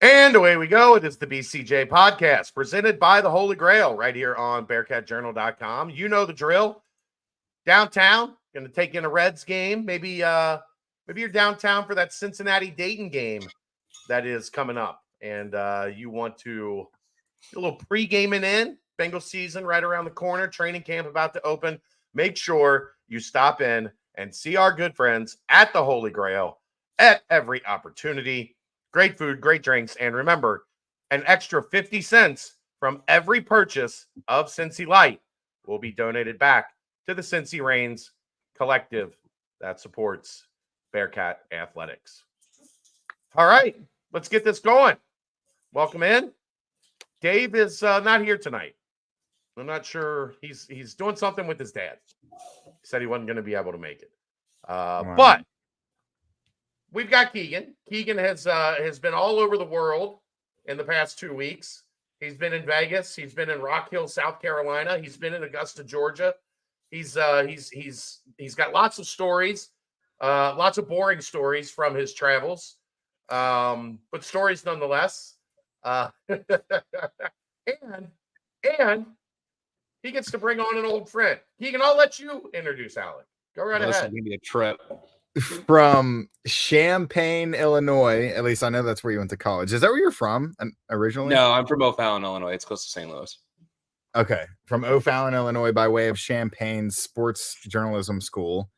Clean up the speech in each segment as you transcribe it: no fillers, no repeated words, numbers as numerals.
And away we go. It is the BCJ podcast presented by the Holy Grail right here on BearcatJournal.com. You know the drill. Downtown, going to take in a Reds game. Maybe you're downtown for that Cincinnati-Dayton game that is coming up. And you want to get a little pre-gaming in. Bengal season right around the corner. Training camp about to open. Make sure you stop in and see our good friends at the Holy Grail at every opportunity. Great food, great drinks, and remember, an extra 50 cents from every purchase of Cincy Light will be donated back to the Cincy Reigns collective that supports Bearcat Athletics. All right, let's get this going. Welcome in. Dave is not here tonight. I'm not sure. He's doing something with his dad. He said he wasn't going to be able to make it. But we've got Keegan. Keegan has been all over the world in the past 2 weeks. He's been in Vegas. He's been in Rock Hill, South Carolina. He's been in Augusta, Georgia. He's got lots of stories, lots of boring stories from his travels, but stories nonetheless. And he gets to bring on an old friend. Keegan, I'll let you introduce Alec. Go right ahead. This is gonna be a trip. From Champaign, Illinois. At least I know that's where you went to college. Is that where you're from originally? No, I'm from O'Fallon, Illinois. It's close to St. Louis. Okay. From O'Fallon, Illinois, by way of Champaign Sports Journalism School.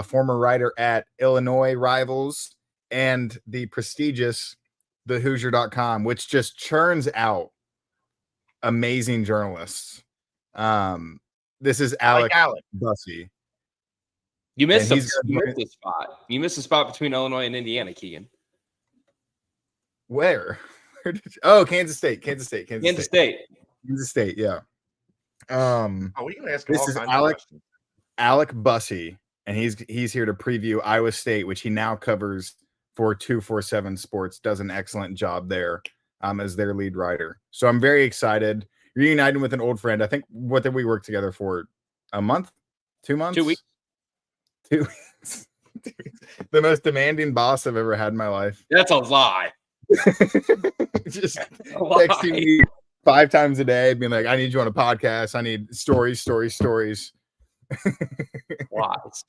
Former writer at Illinois Rivals and the prestigious thehoosier.com, which just churns out amazing journalists. This is Alec Bussey. You missed a spot. You missed a spot between Illinois and Indiana, Keegan. Where? Kansas State. Kansas State, yeah. We can ask this is Alec Bussey, and he's here to preview Iowa State, which he now covers for 247 Sports. Does an excellent job there as their lead writer. So I'm very excited. Reuniting with an old friend. I think, what did we work together for? A month? 2 months? 2 weeks. 2 weeks. The most demanding boss I've ever had in my life. That's a lie. Just texting me 5 times a day, being like, I need you on a podcast. I need stories. Lies.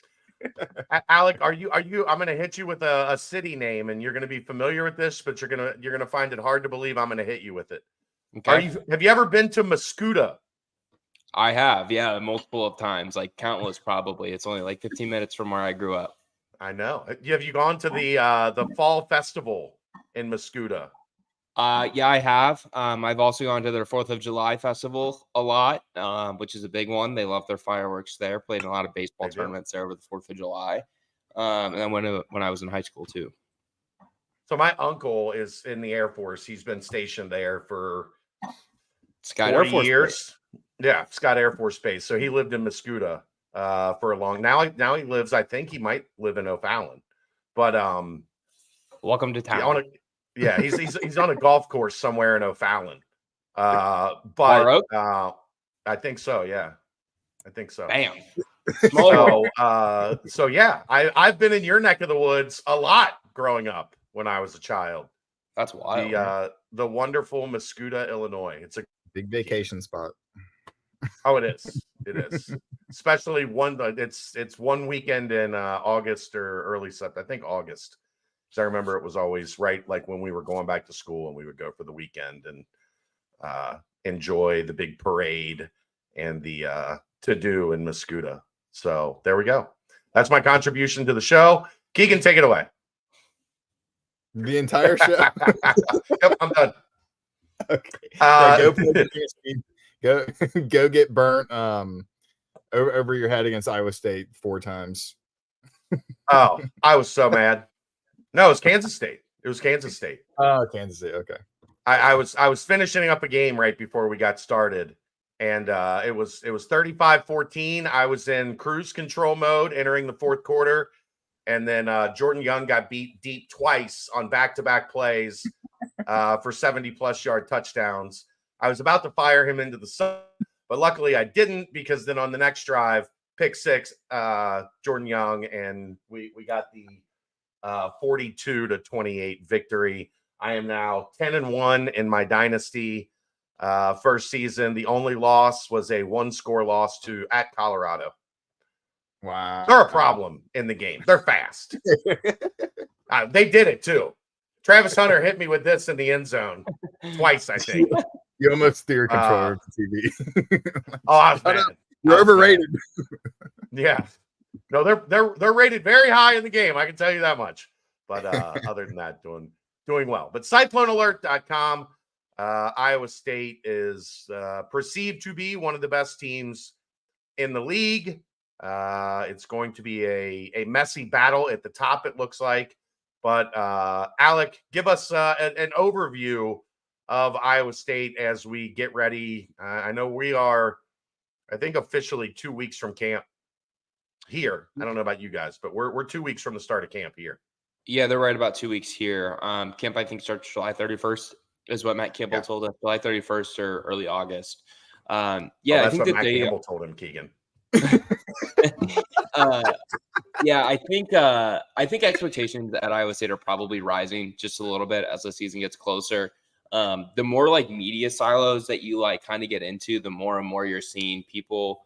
Alec, are you I'm going to hit you with a city name, and you're going to be familiar with this, but you're going to find it hard to believe I'm going to hit you with it. Okay. Have you ever been to Mascoutah? I have, yeah, multiple of times, like countless probably. It's only like 15 minutes from where I grew up. I know. Have you gone to the fall festival in Mascoutah? Yeah, I have. I've also gone to their 4th of July festival a lot, which is a big one. They love their fireworks there. Played in a lot of baseball tournaments there over the 4th of July. And then when I was in high school too. So my uncle is in the Air Force. He's been stationed there for Scott 40 Air Force years. Base. Yeah, Scott Air Force Base. So he lived in Mascoutah for a long. Now he lives. I think he might live in O'Fallon. But welcome to town. He's on a golf course somewhere in O'Fallon. I think so. Yeah, I think so. Bam. So yeah, I've been in your neck of the woods a lot growing up when I was a child. That's wild. The wonderful Mascoutah, Illinois. It's a big vacation spot. Oh, it is. It is. Especially it's one weekend in August or early September. I think August. So I remember it was always right like when we were going back to school, and we would go for the weekend and enjoy the big parade and the to-do in Mascoutah. So there we go. That's my contribution to the show. Keegan, take it away. The entire show. Yep, I'm done. Okay. Go get burnt over your head against Iowa State 4 times. Oh, I was so mad. No, it was Kansas State. Oh, Kansas State. Okay. I was finishing up a game right before we got started, and it was 35-14. I was in cruise control mode entering the 4th quarter, and then Jordan Young got beat deep twice on back-to-back plays for 70-plus yard touchdowns. I was about to fire him into the sun, but luckily I didn't, because then on the next drive, pick 6, Jordan Young, and we got the 42-28 victory I am now 10-1 in my dynasty first season. The only loss was a 1-score loss at Colorado. Wow. They're a problem in the game. They're fast. They did it too. Travis Hunter hit me with this in the end zone twice, I think. You almost threw your controller to TV. I was mad. You're overrated. Yeah. No, they're rated very high in the game. I can tell you that much. But other than that, doing well. But CycloneAlert.com, Iowa State is perceived to be one of the best teams in the league. It's going to be a messy battle at the top, it looks like. But Alec, give us an overview of Iowa State as we get ready. I know we are, I think, officially 2 weeks from camp here. I don't know about you guys, but we're 2 weeks from the start of camp here. Yeah, they're right about 2 weeks here. Camp, I think, starts July 31st is what Matt Campbell told us. July 31st or early August. That's I think what that Matt Campbell told him, Keegan. I think expectations at Iowa State are probably rising just a little bit as the season gets closer. The more like media silos that you like kind of get into, the more and more you're seeing people,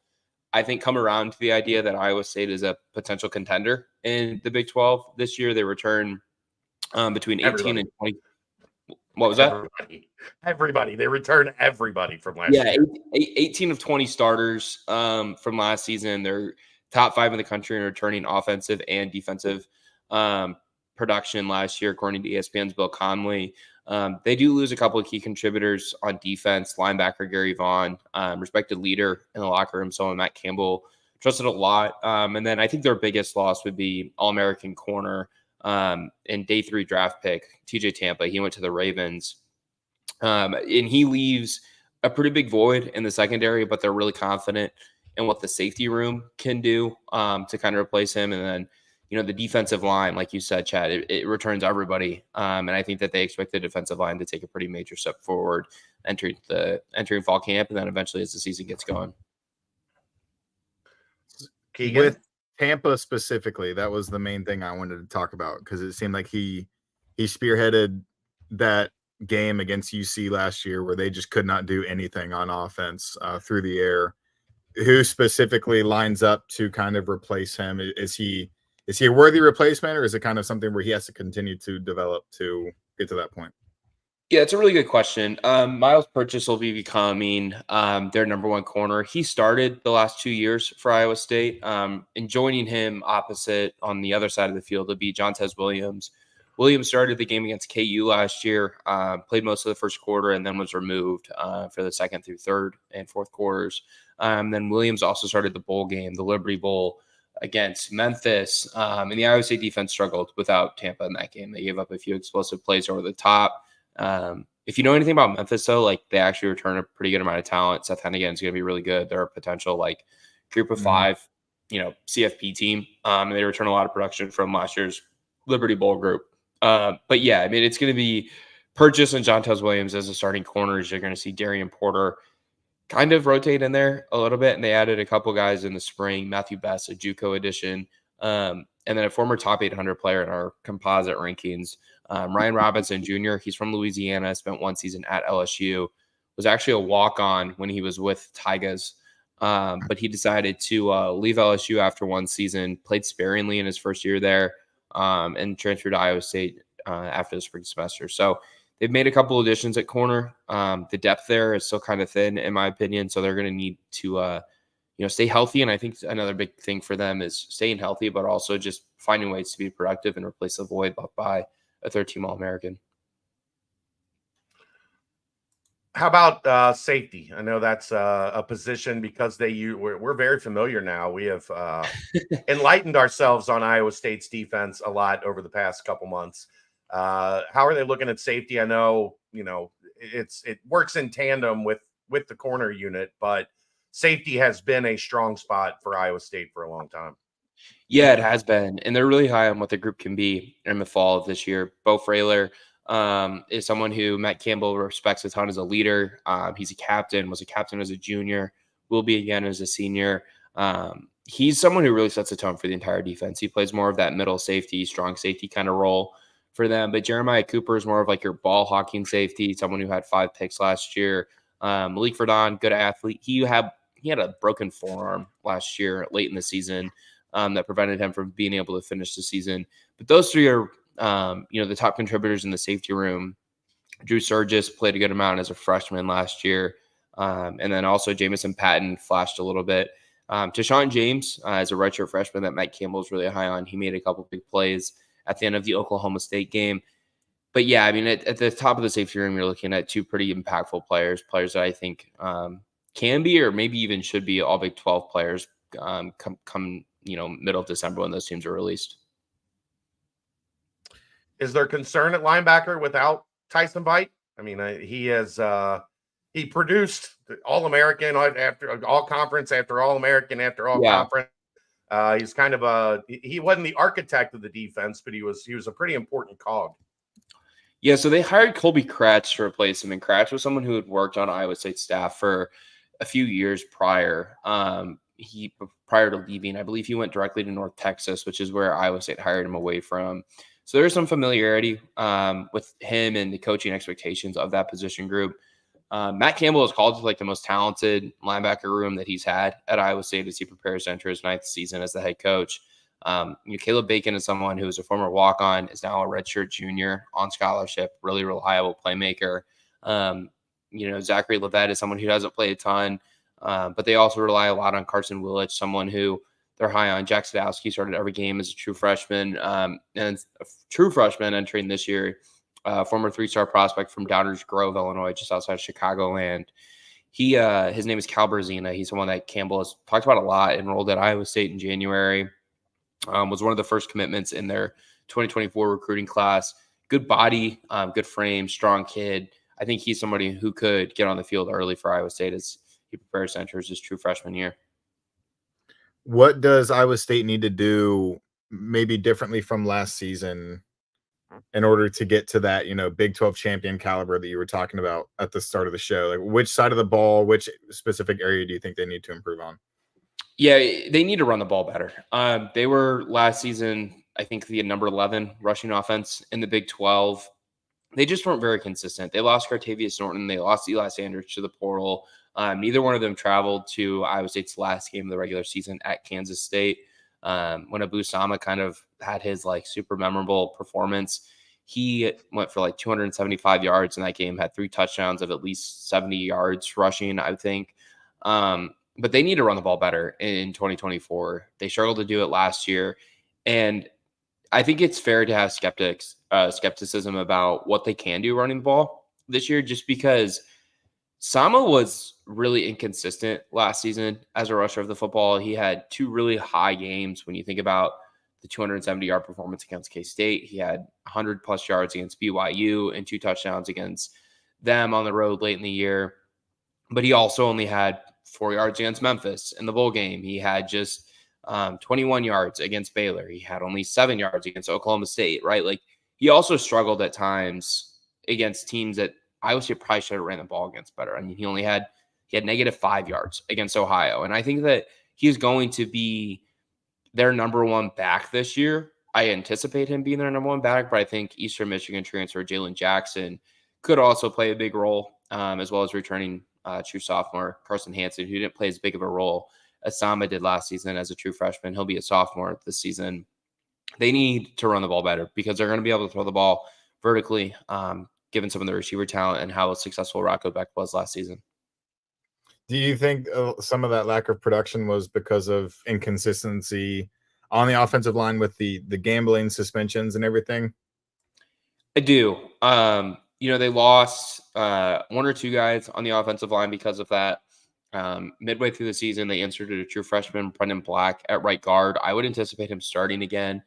I think, come around to the idea that Iowa State is a potential contender in the Big 12 this year. They return between 18 and 20. What was that? Everybody. They return everybody from last year. 18 of 20 starters from last season. They're top 5 in the country in returning offensive and defensive production last year, according to ESPN's Bill Conley. They do lose a couple of key contributors on defense. Linebacker Gary Vaughn, respected leader in the locker room, someone Matt Campbell trusted a lot. And then I think their biggest loss would be All-American corner and day 3 draft pick, TJ Tampa. He went to the Ravens. And he leaves a pretty big void in the secondary, but they're really confident in what the safety room can do to kind of replace him. And then, the defensive line, like you said, Chad, it returns everybody. And I think that they expect the defensive line to take a pretty major step forward entering fall camp and then eventually as the season gets going. Keegan? With Tampa specifically, that was the main thing I wanted to talk about because it seemed like he spearheaded that game against UC last year where they just could not do anything on offense through the air. Who specifically lines up to kind of replace him? Is he a worthy replacement, or is it kind of something where he has to continue to develop to get to that point? Yeah, it's a really good question. Miles Purchase will be becoming their number 1 corner. He started the last 2 years for Iowa State, and joining him opposite on the other side of the field will be Jontez Williams. Williams started the game against KU last year, played most of the first quarter, and then was removed for the second through third and fourth quarters. Then Williams also started the bowl game, the Liberty Bowl, against Memphis. And the Iowa State defense struggled without Tampa in that game. They gave up a few explosive plays over the top. If you know anything about Memphis, though, like they actually return a pretty good amount of talent. Seth Hennigan is going to be really good. They're a potential like group of 5, CFP team. And they return a lot of production from last year's Liberty Bowl group. But yeah, I mean, it's going to be Purchase and Jontez Williams as the starting corners. You're going to see Darian Porter kind of rotate in there a little bit. And they added a couple guys in the spring, Matthew Best, a JUCO addition. And then a former top 800 player in our composite rankings, Ryan Robinson Jr. He's from Louisiana, spent 1 season at LSU, was actually a walk-on when he was with Tigers. But he decided to leave LSU after 1 season, played sparingly in his first year there, and transferred to Iowa State after the spring semester. So they've made a couple additions at corner. The depth there is still kind of thin, in my opinion. So they're going to need to, stay healthy. And I think another big thing for them is staying healthy, but also just finding ways to be productive and replace the void left by a 13 All-American. How about safety? I know that's a position because we're very familiar now. We have enlightened ourselves on Iowa State's defense a lot over the past couple months. How are they looking at safety? I know, it works in tandem with the corner unit, but safety has been a strong spot for Iowa State for a long time. Yeah, it has been. And they're really high on what the group can be in the fall of this year. Bo Frailer is someone who Matt Campbell respects a ton as a leader. He's a captain, was a captain as a junior, will be again as a senior. He's someone who really sets the tone for the entire defense. He plays more of that middle safety, strong safety kind of role. for them. But Jeremiah Cooper is more of like your ball hawking safety, someone who had 5 picks last year. Malik Verdon, good athlete. He had a broken forearm last year late in the season that prevented him from being able to finish the season. But those 3 are the top contributors in the safety room. Drew Surgis played a good amount as a freshman last year. And then also Jamison Patton flashed a little bit. Tashawn James, as a redshirt freshman that Mike Campbell's really high on, he made a couple big plays at the end of the Oklahoma State game. But yeah, I mean, at the top of the safety room, you're looking at 2 pretty impactful players that I think can be, or maybe even should be, all Big 12 players come middle of December when those teams are released. Is there concern at linebacker without Tyson Vite? I mean, he produced All-American after All-Conference after All-American after All-Conference. He's kind of he wasn't the architect of the defense, but he was a pretty important cog. Yeah, so they hired Colby Kratz to replace him, and Kratz was someone who had worked on Iowa State staff for a few years prior. Prior to leaving, I believe he went directly to North Texas, which is where Iowa State hired him away from. So there's some familiarity with him and the coaching expectations of that position group. Matt Campbell is called to like the most talented linebacker room that he's had at Iowa State as he prepares to enter his 9th season as the head coach. Caleb Bacon is someone who is a former walk-on, is now a redshirt junior on scholarship, really reliable playmaker. Zachary Levet is someone who doesn't play a ton, but they also rely a lot on Carson Willich, someone who they're high on. Jack Sadowski started every game as a true freshman, and a true freshman entering this year, former 3-star prospect from Downers Grove, Illinois, just outside Chicagoland. His name is Cal Berzina. He's someone that Campbell has talked about a lot, enrolled at Iowa State in January. Was one of the first commitments in their 2024 recruiting class. Good body, good frame, strong kid. I think he's somebody who could get on the field early for Iowa State as he prepares to enter his true freshman year. What does Iowa State need to do maybe differently from last season in order to get to that, Big 12 champion caliber that you were talking about at the start of the show? Like, which side of the ball, which specific area do you think they need to improve on? Yeah, they need to run the ball better. They were last season, I think, the number 11 rushing offense in the Big 12. They just weren't very consistent. They lost Cartavius Norton. They lost Eli Sanders to the portal. Neither one of them traveled to Iowa State's last game of the regular season at Kansas State. When Abu Sama kind of had his super memorable performance, he went for 275 yards in that game, had 3 touchdowns of at least 70 yards rushing, I think. But they need to run the ball better in 2024. They struggled to do it last year. And I think it's fair to have skepticism about what they can do running the ball this year, just because Sama was really inconsistent last season as a rusher of the football. He had 2 really high games. When you think about the 270-yard performance against K-State, he had 100-plus yards against BYU and 2 touchdowns against them on the road late in the year. But he also only had 4 yards against Memphis in the bowl game. He had just 21 yards against Baylor. He had only 7 yards against Oklahoma State, right? He also struggled at times against teams that Iowa State probably should have ran the ball against better. I mean, he had negative 5 yards against Ohio. And I think that he's going to be their number 1 back this year. I anticipate him being their number 1 back, but I think Eastern Michigan transfer Jalen Jackson could also play a big role, as well as returning true sophomore Carson Hansen, who didn't play as big of a role as Sama did last season as a true freshman. He'll be a sophomore this season. They need to run the ball better because they're going to be able to throw the ball vertically, given some of the receiver talent and how successful Rocco Beck was last season. Do you think some of that lack of production was because of inconsistency on the offensive line with the gambling suspensions and everything? I do. They lost 1 or 2 guys on the offensive line because of that. Midway through the season, they inserted a true freshman, Brendan Black, at right guard. I would anticipate him starting again.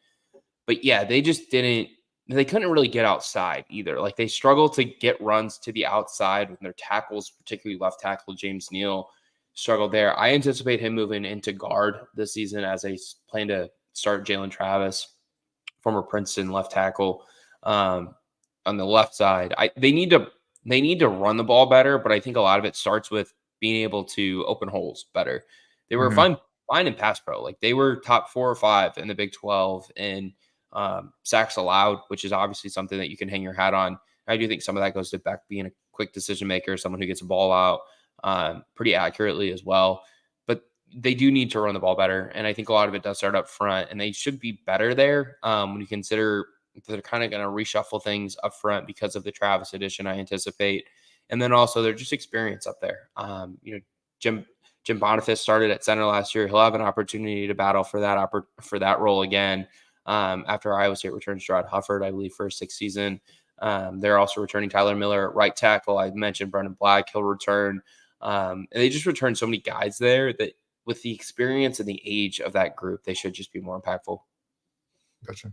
But yeah, they couldn't really get outside either. They struggled to get runs to the outside when their tackles, particularly left tackle James Neal, struggled there. I anticipate him moving into guard this season as they plan to start Jalen Travis, former Princeton left tackle, on the left side. They need to run the ball better, but I think a lot of it starts with being able to open holes better. They were fine in pass pro. They were top 4 or 5 in the Big 12 in sacks allowed, which is obviously something that you can hang your hat on. I do think some of that goes to Beck being a quick decision maker, someone who gets a ball out pretty accurately as well. But they do need to run the ball better. And I think a lot of it does start up front, and they should be better there when you consider they're kind of going to reshuffle things up front because of the Travis addition, I anticipate. And then also they're just experience up there. Jim Boniface started at center last year. He'll have an opportunity to battle for that role again after Iowa State returns Gerard Hufford, I believe, for his sixth season. They're also returning Tyler Miller at right tackle. I mentioned Brendan Black. He'll return. And they just return so many guys there that with the experience and the age of that group, they should just be more impactful. Gotcha.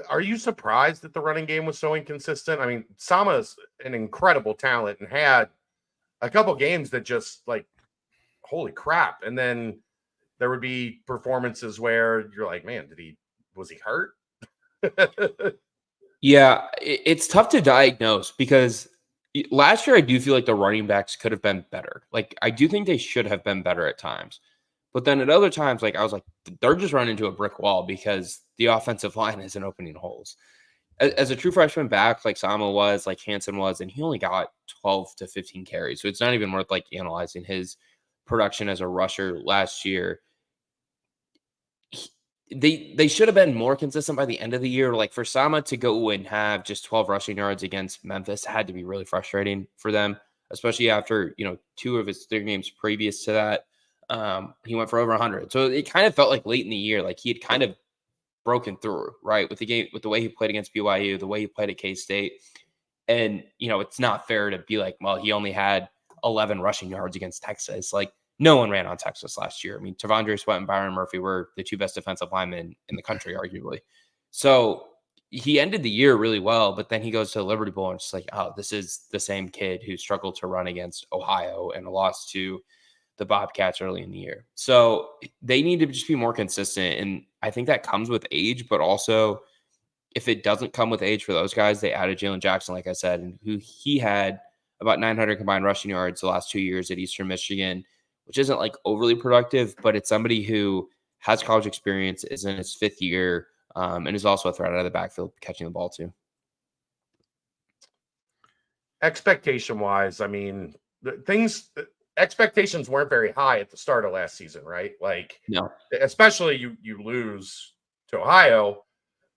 Are you surprised that the running game was so inconsistent? I mean, Sama's an incredible talent and had a couple games that just like, holy crap. And then there would be performances where you're like, man, was he hurt? Yeah, it's tough to diagnose because last year I do feel like the running backs could have been better. Like, I do think they should have been better at times. But then at other times, like, I was like, they're just running into a brick wall because the offensive line isn't opening holes. As a true freshman back, like Sama was, like Hansen was, and he only got 12 to 15 carries. So it's not even worth like analyzing his production as a rusher last year. They should have been more consistent by the end of the year. Like, for Sama to go and have just 12 rushing yards against Memphis had to be really frustrating for them, especially after, 2 of his 3 games previous to that. He went for over 100. So it kind of felt like late in the year, like he had kind of broken through, right? With the way he played against BYU, the way he played at K-State. And, it's not fair to be like, well, he only had 11 rushing yards against Texas. Like, no one ran on Texas last year. I mean, Tavondre Sweat and Byron Murphy were the 2 best defensive linemen in the country, arguably. So he ended the year really well, but then he goes to the Liberty Bowl and it's like, oh, this is the same kid who struggled to run against Ohio and lost to the Bobcats early in the year. So they need to just be more consistent. And I think that comes with age, but also if it doesn't come with age for those guys, they added Jalen Jackson, like I said, and who he had about 900 combined rushing yards the last 2 years at Eastern Michigan, which isn't like overly productive, but it's somebody who has college experience, is in his 5th year, and is also a threat out of the backfield catching the ball too. Expectation-wise, I mean, expectations weren't very high at the start of last season, right? Like, No, especially you lose to Ohio.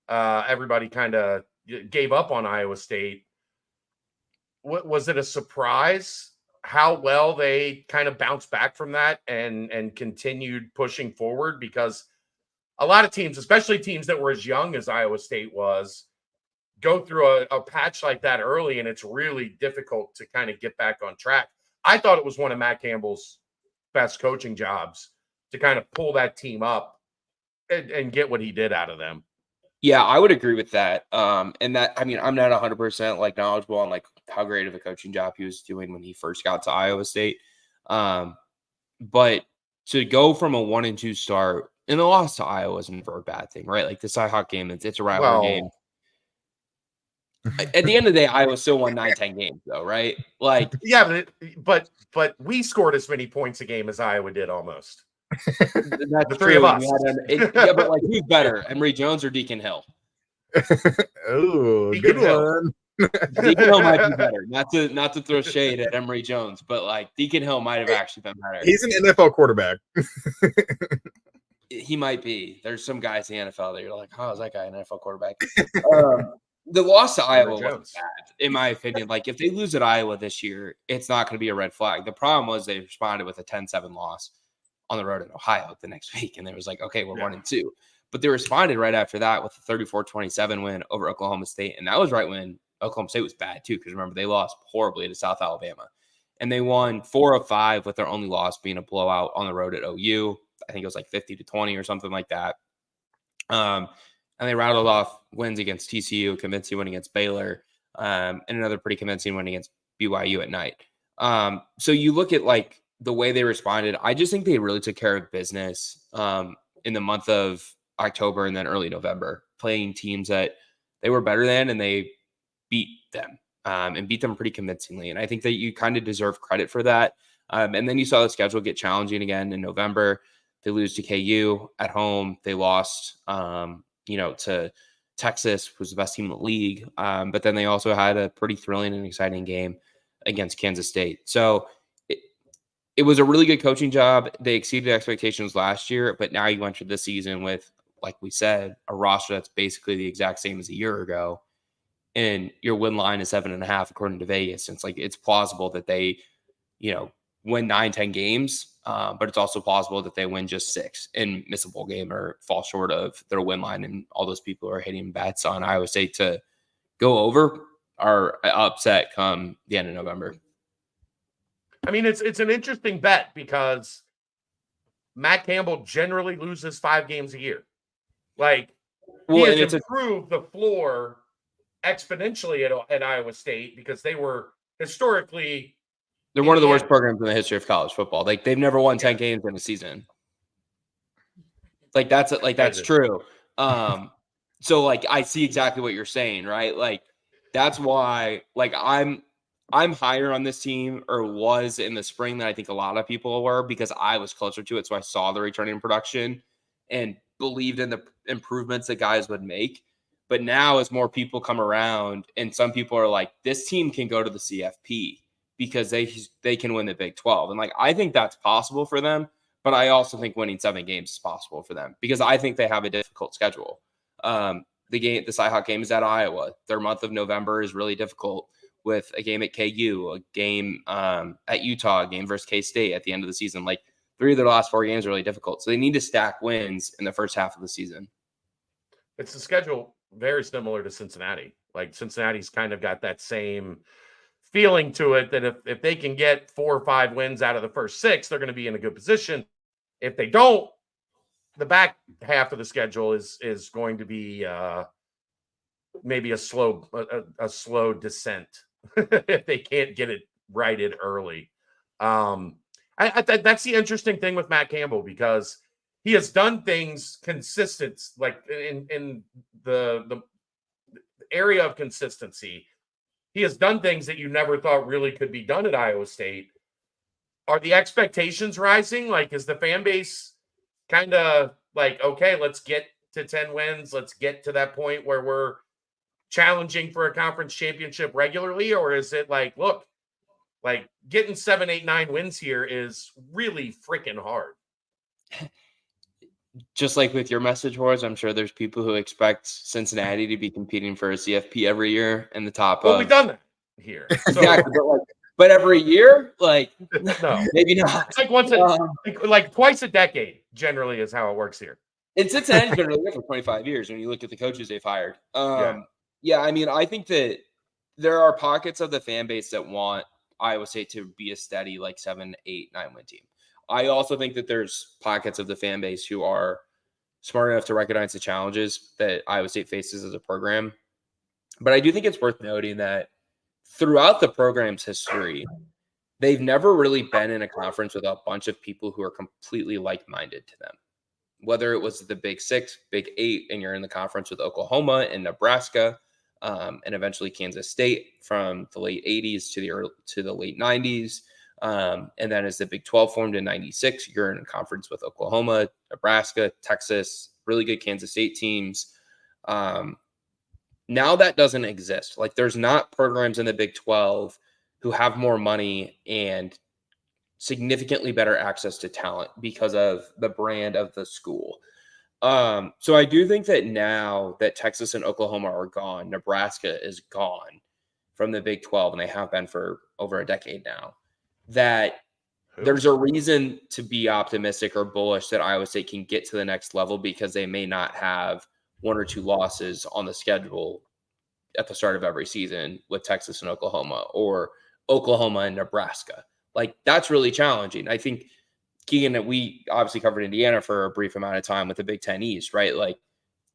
Everybody kind of gave up on Iowa State. Was it a surprise how well they kind of bounced back from that and continued pushing forward? Because a lot of teams, especially teams that were as young as Iowa State was, go through a patch like that early, and it's really difficult to kind of get back on track. I thought it was one of Matt Campbell's best coaching jobs to kind of pull that team up and get what he did out of them. yeah, I would agree with that. And that, I mean, I'm not 100% like knowledgeable on like how great of a coaching job he was doing when he first got to Iowa State. But to go from a 1-2 start, and the loss to Iowa isn't never a bad thing, right? Like the Cyhawk game, it's a rivalry game. At the end of the day, Iowa still won 9-10 games, though, right? Like, yeah, but we scored as many points a game as Iowa did almost. That's the 3 of us. Yeah, but like, who's better, Emory Jones or Deacon Hill? Oh, good one. Deacon Hill might be better. Not to throw shade at Emory Jones, but like Deacon Hill might have actually been better. He's an NFL quarterback. He might be. There's some guys in the NFL that you're like, oh, is that guy an NFL quarterback? The loss to Iowa wasn't bad, in my opinion. Like, if they lose at Iowa this year, it's not going to be a red flag. The problem was they responded with a 10-7 loss on the road in Ohio the next week, and they was like, okay, we're 1-2. But they responded right after that with a 34-27 win over Oklahoma State, and that was right when Oklahoma State was bad too, because remember, they lost horribly to South Alabama. And they won 4 of 5 with their only loss being a blowout on the road at OU. I think it was like 50-20 or something like that. And they rattled off wins against TCU, a convincing win against Baylor, and another pretty convincing win against BYU at night. So you look at like the way they responded. I just think they really took care of business in the month of October and then early November, playing teams that they were better than, and they beat them and beat them pretty convincingly. And I think that you kind of deserve credit for that. And then you saw the schedule get challenging again in November. They lose to KU at home. They lost, to Texas, who was the best team in the league. But then they also had a pretty thrilling and exciting game against Kansas State. So it was a really good coaching job. They exceeded expectations last year, but now you enter this season with, like we said, a roster that's basically the exact same as a year ago. And your win line is 7.5 according to Vegas. And it's plausible that they, win 9-10 games, but it's also plausible that they win just 6 and miss a bowl game or fall short of their win line. And all those people are hitting bets on Iowa State to go over are upset come the end of November. I mean, it's an interesting bet because Matt Campbell generally loses 5 games a year. Like, he has improved the floor exponentially at Iowa State because they were historically – they're one of the worst programs in the history of college football. Like, they've never won 10 games in a season. That's true. So like, I see exactly what you're saying, right? Like, that's why, like, I'm higher on this team, or was in the spring, than I think a lot of people were, because I was closer to it. So I saw the returning production and believed in the improvements that guys would make. But now, as more people come around, and some people are like, this team can go to the CFP because they can win the Big 12. And like, I think that's possible for them, but I also think winning 7 games is possible for them because I think they have a difficult schedule. The Cyhawk game is at Iowa. Their month of November is really difficult, with a game at KU, a game at Utah, a game versus K-State at the end of the season. Like, 3 of their last 4 games are really difficult. So they need to stack wins in the first half of the season. It's a schedule very similar to Cincinnati. Like, Cincinnati's kind of got that same feeling to it, that if they can get 4 or 5 wins out of the first 6, they're going to be in a good position. If they don't, the back half of the schedule is going to be maybe a slow descent if they can't get it righted early. That's the interesting thing with Matt Campbell, because he has done things consistent, like in the area of consistency. He has done things that you never thought really could be done at Iowa State. Are the expectations rising? Like, is the fan base kind of like, okay, let's get to 10 wins. Let's get to that point where we're challenging for a conference championship regularly? Or is it like, look, like, getting 7, 8, 9 wins here is really freaking hard? Just like with your message boards, I'm sure there's people who expect Cincinnati to be competing for a CFP every year in the top. Well, we've done that here. So. Exactly. But every year, like, no, maybe not. It's like like twice a decade generally is how it works here. And Cincinnati's been really good for 25 years when you look at the coaches they've hired. Yeah, I mean, I think that there are pockets of the fan base that want Iowa State to be a steady, like, 7, 8, 9 win team. I also think that there's pockets of the fan base who are smart enough to recognize the challenges that Iowa State faces as a program. But I do think it's worth noting that throughout the program's history, they've never really been in a conference with a bunch of people who are completely like-minded to them. Whether it was the Big 6, Big 8, and you're in the conference with Oklahoma and Nebraska, and eventually Kansas State from the late 80s to the late 90s. And then as the Big 12 formed in 96, you're in a conference with Oklahoma, Nebraska, Texas, really good Kansas State teams. Now that doesn't exist. Like, there's not programs in the Big 12 who have more money and significantly better access to talent because of the brand of the school. So I do think that now that Texas and Oklahoma are gone, Nebraska is gone from the Big 12, and they have been for over a decade now, that there's a reason to be optimistic or bullish that Iowa State can get to the next level, because they may not have 1 or 2 losses on the schedule at the start of every season with Texas and Oklahoma, or Oklahoma and Nebraska. Like, that's really challenging. I think, Keegan, that we obviously covered Indiana for a brief amount of time with the Big Ten East, right? Like,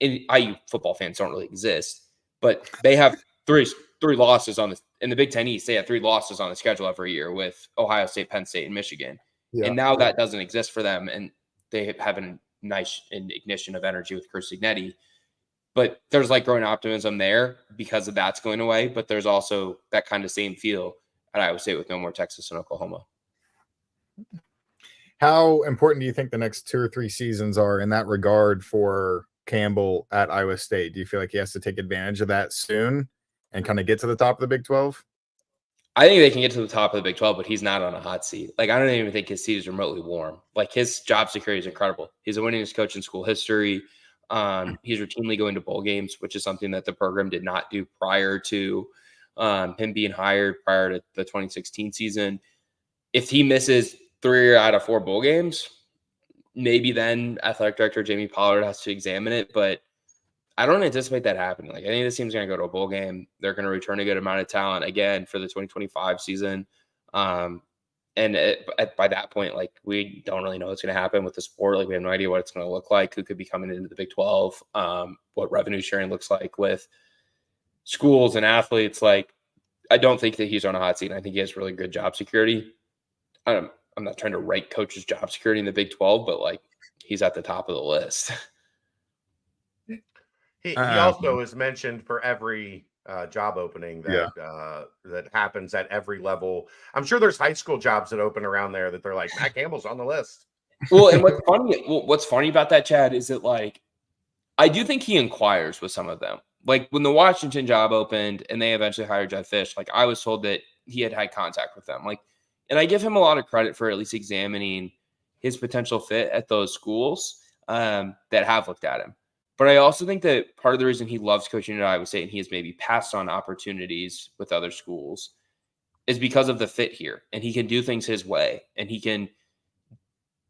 IU football fans don't really exist, but they have three losses in the Big Ten East. They have 3 losses on the schedule every year with Ohio State, Penn State, and Michigan. Yeah. And now that doesn't exist for them, and they have a nice ignition of energy with Chris Ignetti. But there's like growing optimism there because of that's going away. But there's also that kind of same feel at Iowa State with no more Texas and Oklahoma. How important do you think the next 2 or 3 seasons are in that regard for Campbell at Iowa State? Do you feel like he has to take advantage of that soon and kind of get to the top of the Big 12? I think they can get to the top of the Big 12, but he's not on a hot seat. Like, I don't even think his seat is remotely warm. Like, his job security is incredible. He's the winningest coach in school history. He's routinely going to bowl games, which is something that the program did not do prior to him being hired prior to the 2016 season. If he misses 3 out of 4 bowl games, maybe then athletic director Jamie Pollard has to examine it, but I don't anticipate that happening. Like, I think this team's going to go to a bowl game. They're going to return a good amount of talent again for the 2025 season. By that point, like, we don't really know what's going to happen with the sport. Like, we have no idea what it's going to look like, who could be coming into the Big 12, what revenue sharing looks like with schools and athletes. Like, I don't think that he's on a hot seat. I think he has really good job security. I'm not trying to rank coaches' job security in the Big 12, but, like, he's at the top of the list. He also is mentioned for every job opening that happens at every level. I'm sure there's high school jobs that open around there that they're like, Matt Campbell's on the list. Well, and what's funny about that, Chad, is that, like, I do think he inquires with some of them. Like, when the Washington job opened and they eventually hired Jeff Fish, like, I was told that he had contact with them. Like, and I give him a lot of credit for at least examining his potential fit at those schools that have looked at him. But I also think that part of the reason he loves coaching at Iowa State and he has maybe passed on opportunities with other schools is because of the fit here. And he can do things his way and he can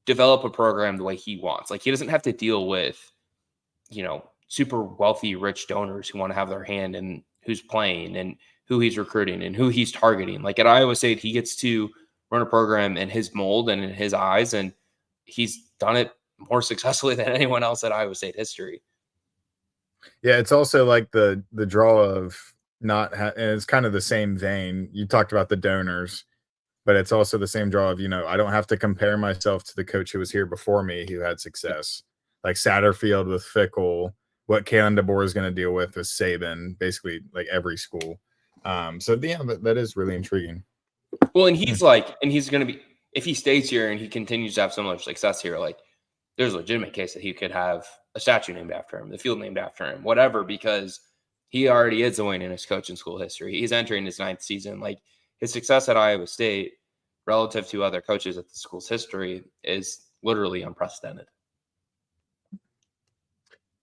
develop a program the way he wants. Like, he doesn't have to deal with, super wealthy, rich donors who want to have their hand in who's playing and who he's recruiting and who he's targeting. Like, at Iowa State, he gets to run a program in his mold and in his eyes, and he's done it more successfully than anyone else at Iowa State history. Yeah, it's also like the draw of and it's kind of the same vein. You talked about the donors, but it's also the same draw of, I don't have to compare myself to the coach who was here before me who had success. Like Satterfield with Fickle, what Kalen DeBoer is going to deal with Saban, basically like every school. That is really intriguing. Well, and he's going to be, if he stays here and he continues to have similar success here, like, there's a legitimate case that he could have a statue named after him, the field named after him, whatever, because he already is the winningest coach in school history. He's entering his 9th season. Like, his success at Iowa State relative to other coaches at the school's history is literally unprecedented.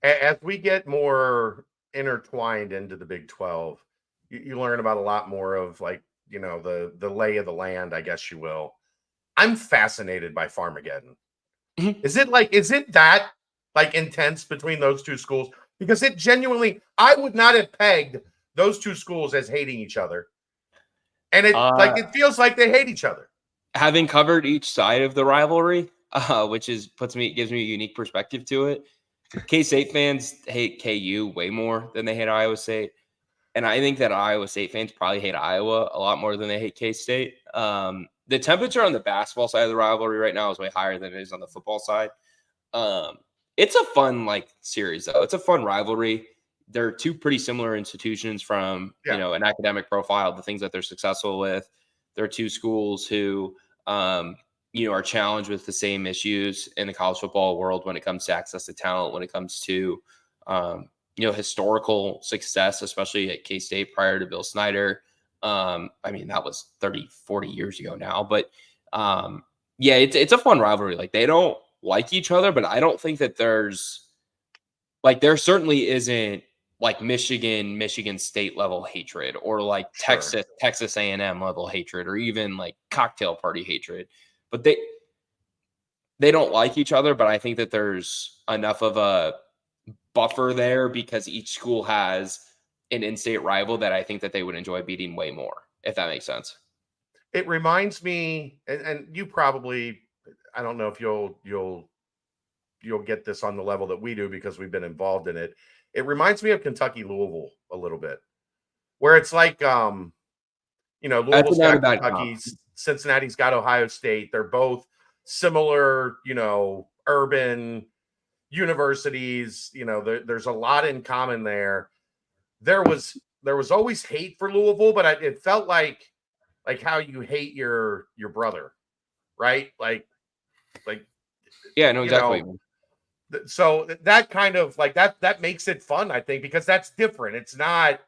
As we get more intertwined into the Big 12, you learn about a lot more of, like, the lay of the land, I guess you will. I'm fascinated by Farmageddon. Is it that like intense between those two schools? Because it genuinely, I would not have pegged those two schools as hating each other. And it feels like they hate each other. Having covered each side of the rivalry, gives me a unique perspective to it. K-State fans hate KU way more than they hate Iowa State. And I think that Iowa State fans probably hate Iowa a lot more than they hate K-State. The temperature on the basketball side of the rivalry right now is way higher than it is on the football side. It's a fun series though. It's a fun rivalry. They're two pretty similar institutions from an academic profile, the things that they're successful with. They're two schools who are challenged with the same issues in the college football world when it comes to access to talent, when it comes to historical success, especially at K-State prior to Bill Snyder. That was 30, 40 years ago now, but it's a fun rivalry. Like, they don't like each other, but I don't think that there certainly isn't like Michigan State level hatred or like Sure. Texas A&M level hatred or even like cocktail party hatred, but they don't like each other. But I think that there's enough of a buffer there because each school has an in-state rival that I think that they would enjoy beating way more, if that makes sense. It reminds me, and you probably, I don't know if you'll get this on the level that we do because we've been involved in it. It reminds me of Kentucky Louisville a little bit, where it's like Louisville's got Kentucky, Cincinnati's got Ohio State. They're both similar, urban universities. There's a lot in common there. There was always hate for Louisville, but it felt like how you hate your brother, right? Like Like, Yeah, no, you exactly. know, so that kind of like that makes it fun, I think, because that's different. It's not,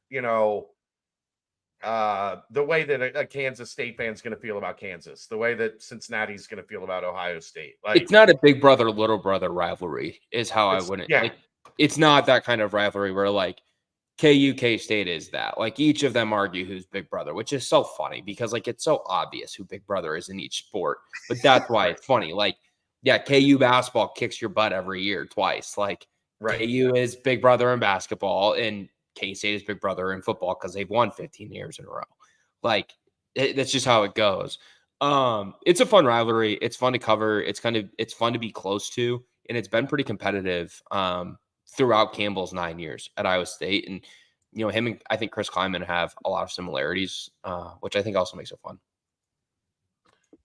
you know, the way that a Kansas State fan's going to feel about Kansas, the way that Cincinnati's going to feel about Ohio State. Like, It's not a big brother, little brother rivalry, is how I it's wouldn't yeah, like. It's not that kind of rivalry where like KU K State is that. Like each of them argue who's big brother, which is so funny because like it's so obvious who big brother is in each sport. But that's why right, it's funny. Like, yeah, KU basketball kicks your butt every year twice. Like right. KU is big brother in basketball, and K State is big brother in football because they've won 15 years in a row. Like that's just how it goes. It's a fun rivalry. It's fun to cover. It's fun to be close to, and it's been pretty competitive throughout Campbell's 9 years at Iowa State. And you know, him and I think Chris Kleiman have a lot of similarities, which I think also makes it fun.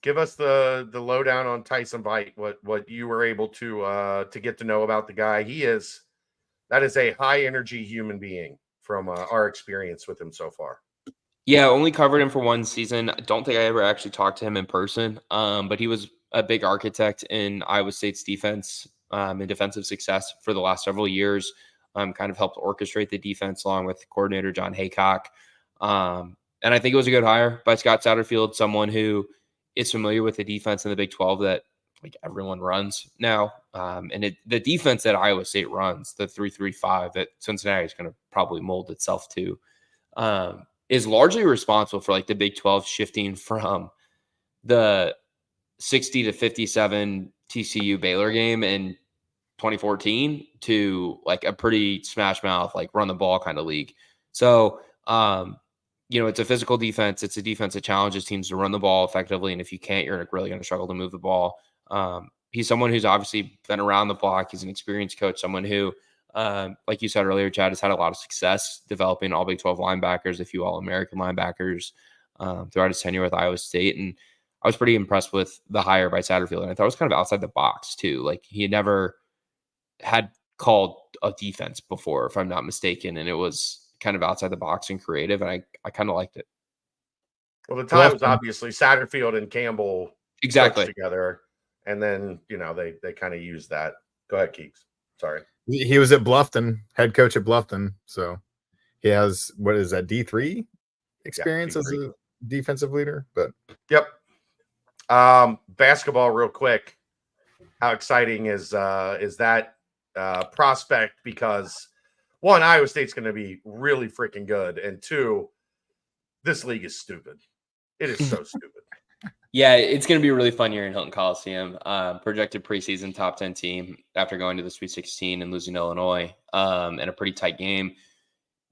Give us the lowdown on Tyson Veit. What you were able to get to know about the guy. That is a high energy human being from our experience with him so far. Yeah, only covered him for one season. I don't think I ever actually talked to him in person, but he was a big architect in Iowa State's defense and defensive success for the last several years. Kind of helped orchestrate the defense along with coordinator John Haycock. And I think it was a good hire by Scott Satterfield, someone who is familiar with the defense in the Big 12 that like everyone runs now. The defense that Iowa State runs, the 3-3-5 that Cincinnati is going to probably mold itself to, is largely responsible for like the Big 12 shifting from the 60 to 57 TCU Baylor game in 2014 to like a pretty smash mouth, like run the ball kind of league. So, you know, it's a physical defense. It's a defense that challenges teams to run the ball effectively. And if you can't, you're really going to struggle to move the ball. He's someone who's obviously been around the block. He's an experienced coach, someone who, like you said earlier, Chad, has had a lot of success developing all Big 12 linebackers, a few All-American linebackers throughout his tenure with Iowa State. And I was pretty impressed with the hire by Satterfield. And I thought it was kind of outside the box, too. Like he never had called a defense before, if I'm not mistaken. And it was kind of outside the box and creative. And I kind of liked it. Well, the tie was obviously Satterfield and Campbell exactly together. And then, you know, they kind of used that. Go ahead, Keeks. Sorry. He was at Bluffton, head coach at Bluffton. So he has, what is that, D3 experience as a defensive leader? But yep. Basketball real quick. How exciting is that prospect? Because one, Iowa State's going to be really freaking good. And two, this league is stupid. It is so stupid. Yeah, it's going to be a really fun year in Hilton Coliseum. Projected preseason top 10 team after going to the Sweet 16 and losing to Illinois in a pretty tight game.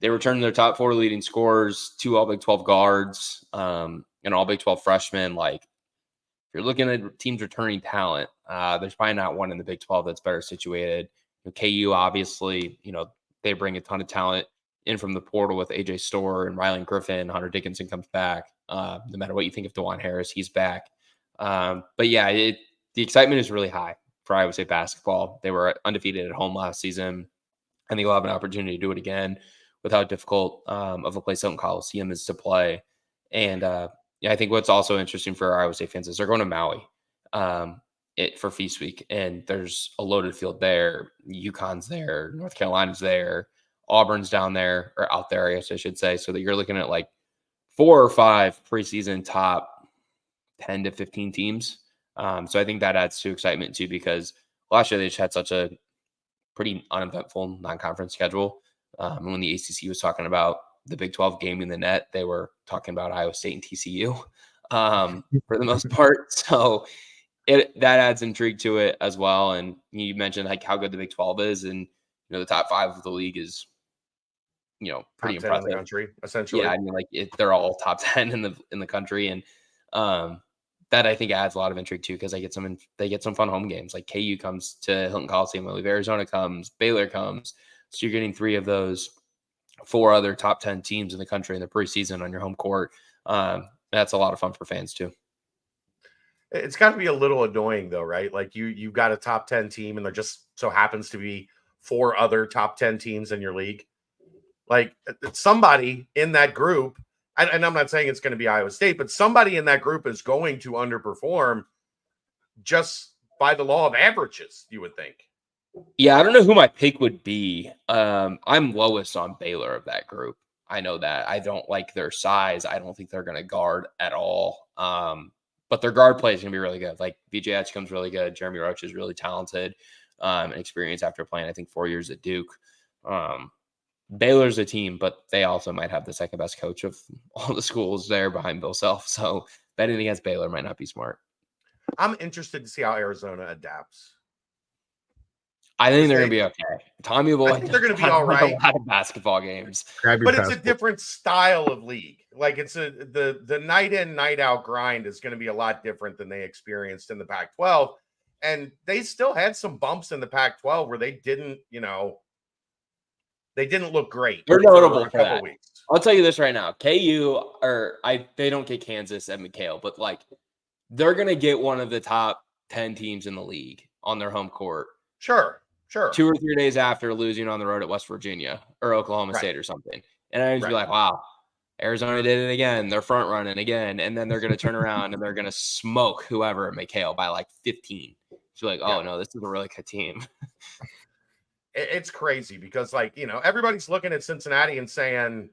They returned their top 4 leading scorers, 2 All Big 12 guards, and All Big 12 freshmen. Like, if you're looking at teams returning talent, there's probably not one in the Big 12 that's better situated. KU, obviously, you know, they bring a ton of talent in from the portal with AJ Storr and Rylan Griffin. Hunter Dickinson comes back. No matter what you think of DeJuan Harris, he's back. But yeah, the excitement is really high for Iowa State basketball. They were undefeated at home last season. I think we'll have an opportunity to do it again with how difficult of a place Hilton Coliseum is to play. And yeah, I think what's also interesting for Iowa State fans is they're going to Maui for Feast Week, and there's a loaded field there. UConn's there, North Carolina's there, Auburn's down there, or out there, I guess I should say. So that you're looking at like 4 or 5 preseason top 10 to 15 teams. So I think that adds to excitement too, because last year they just had such a pretty uneventful non-conference schedule. When the ACC was talking about the Big 12 gaming the net, they were talking about Iowa State and TCU for the most part. So that adds intrigue to it as well. And you mentioned like how good the Big 12 is, and you know the top 5 of the league is, you know, pretty top 10 impressive in the country, essentially. Yeah, I mean, like they're all top 10 in the country, and that I think adds a lot of intrigue too, because they get some fun home games. Like KU comes to Hilton Coliseum, I believe Arizona comes, Baylor comes, so you're getting 3 of those 4 other top 10 teams in the country in the preseason on your home court. That's a lot of fun for fans too. It's got to be a little annoying though, right? Like you've got a top 10 team, and there just so happens to be 4 other top 10 teams in your league. Like somebody in that group, and I'm not saying it's going to be Iowa State, but somebody in that group is going to underperform just by the law of averages, you would think. Yeah, I don't know who my pick would be. I'm lowest on Baylor of that group. I know that. I don't like their size. I don't think they're going to guard at all. But their guard play is going to be really good. Like BJ Etchcomb's really good. Jeremy Roach is really talented and experienced after playing, I think, 4 years at Duke. Baylor's a team, but they also might have the second best coach of all the schools there behind Bill Self. So betting against Baylor might not be smart. I'm interested to see how Arizona adapts. I think they're going to be okay. Tommy Lloyd, I think they're going to be all right. A lot of basketball games, but it's a different style of league. Like it's the night in, night out grind is going to be a lot different than they experienced in the Pac-12. And they still had some bumps in the Pac-12 where they didn't, they didn't look great. They're notable for that. Weeks. I'll tell you this right now. KU they don't get Kansas at McHale, but like they're going to get one of the top 10 teams in the league on their home court. Sure. 2 or 3 days after losing on the road at West Virginia or Oklahoma State or something. And I just be like, wow, Arizona did it again. They're front running again. And then they're going to turn around and they're going to smoke whoever at McHale by like 15. So like, oh no, this is a really good team. It's crazy because everybody's looking at Cincinnati and saying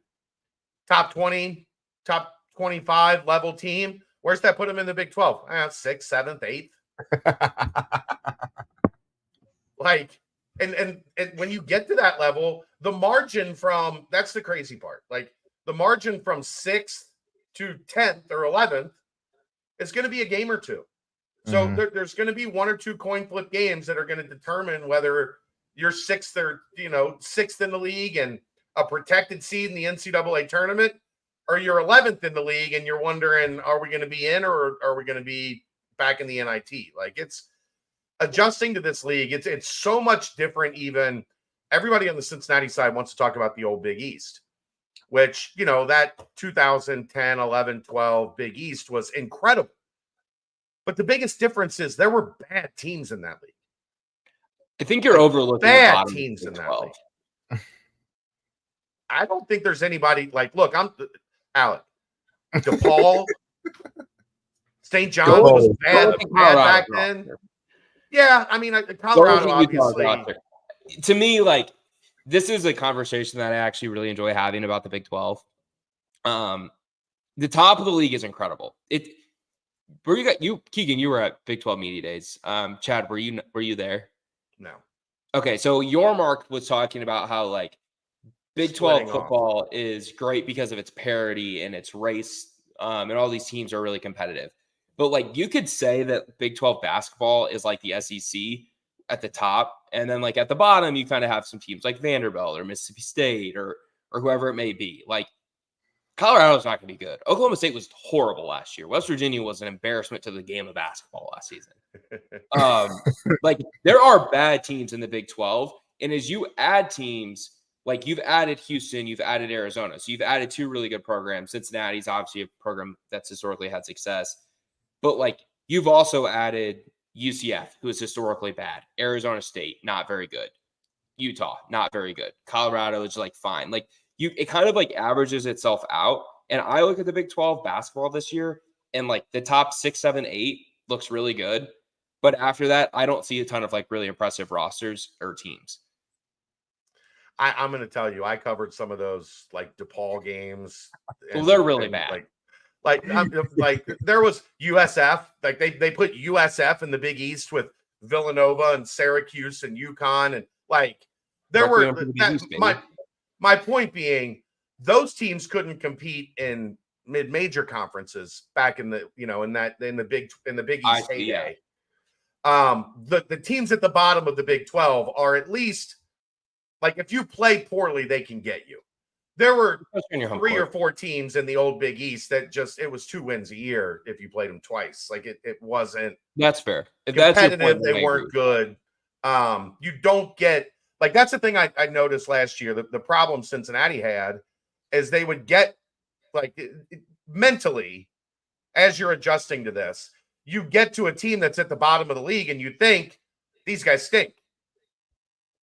top 20, top 25 level team. Where's that put them in the Big 12? 6th, 7th, 8th. And when you get to that level, the margin that's the crazy part. Like the margin from 6th to 10th or 11th is going to be a game or two. So there's going to be 1 or 2 coin flip games that are going to determine whether you're 6th or 6th in the league and a protected seed in the NCAA tournament, or you're 11th in the league and you're wondering, are we going to be in or are we going to be back in the NIT? Like it's adjusting to this league. It's so much different. Even everybody on the Cincinnati side wants to talk about the old Big East, which, that 2010, 11, 12 Big East was incredible. But the biggest difference is there were bad teams in that league. I think you're overlooking bad teams in that league. I don't think there's anybody look, I'm Alec, DePaul, St. John's was bad back then. Yeah, I mean, Colorado, obviously. To me, like, this is a conversation that I actually really enjoy having about the Big 12. The top of the league is incredible. Keegan, you were at Big 12 Media Days. Chad, were you there? No. Okay, so Yormark was talking about how, like, Big 12 football is great because of its parity and its race, and all these teams are really competitive. But like you could say that Big 12 basketball is like the SEC at the top, and then like at the bottom you kind of have some teams like Vanderbilt or Mississippi State or whoever it may be. Like Colorado's not going to be good. Oklahoma State was horrible last year. West Virginia was an embarrassment to the game of basketball last season. Like there are bad teams in the Big 12, and as you add teams, like you've added Houston, you've added Arizona, so you've added 2 really good programs. Cincinnati's obviously a program that's historically had success. But, like, you've also added UCF, who is historically bad. Arizona State, not very good. Utah, not very good. Colorado is, like, fine. Like, it kind of, like, averages itself out. And I look at the Big 12 basketball this year, and, like, the top 6, 7, 8 looks really good. But after that, I don't see a ton of, like, really impressive rosters or teams. I'm going to tell you, I covered some of those, like, DePaul games. Well, they're really bad. Like there was USF, like they put USF in the Big East with Villanova and Syracuse and UConn, and like there were my point being those teams couldn't compete in mid-major conferences back in the in the Big East heyday. The teams at the bottom of the Big 12 are at least like if you play poorly, they can get you. There were 3 or 4 teams in the old Big East that it was 2 wins a year if you played them twice. Like it wasn't. That's fair. If competitive, that's they weren't good. You don't get like that's the thing I noticed last year. The problem Cincinnati had is they would get like mentally as you're adjusting to this, you get to a team that's at the bottom of the league and you think these guys stink,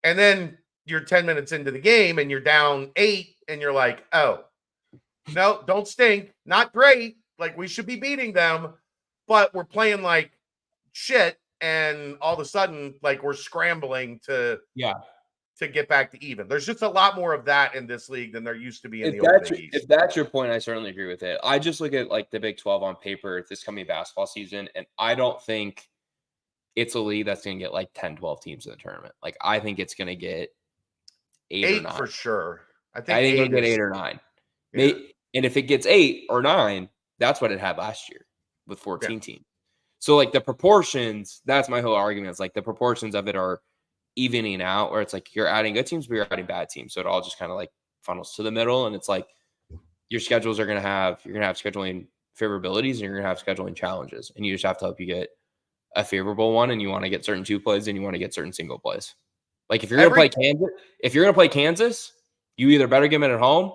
and then you're 10 minutes into the game and you're down 8. And you're like, oh, no, don't stink. Not great. Like, we should be beating them. But we're playing like shit, and all of a sudden, like, we're scrambling to get back to even. There's just a lot more of that in this league than there used to be in the old Big East. If that's your point, I certainly agree with it. I just look at like the Big 12 on paper this coming basketball season, and I don't think it's a league that's going to get like 10, 12 teams in the tournament. Like, I think it's going to get eight or 8 9. for sure. I think it'll get 8 or 9. Yeah. And if it gets 8 or 9, that's what it had last year with 14 teams. So, like, the proportions, that's my whole argument. It's like the proportions of it are evening out, where it's like you're adding good teams, but you're adding bad teams. So it all just kind of like funnels to the middle. And it's like your schedules are going to have, you're going to have scheduling favorabilities and you're going to have scheduling challenges. And you just have to hope you get a favorable one, and you want to get certain 2 plays and you want to get certain single plays. Like, if you're going to play Kansas, you either better get them at home.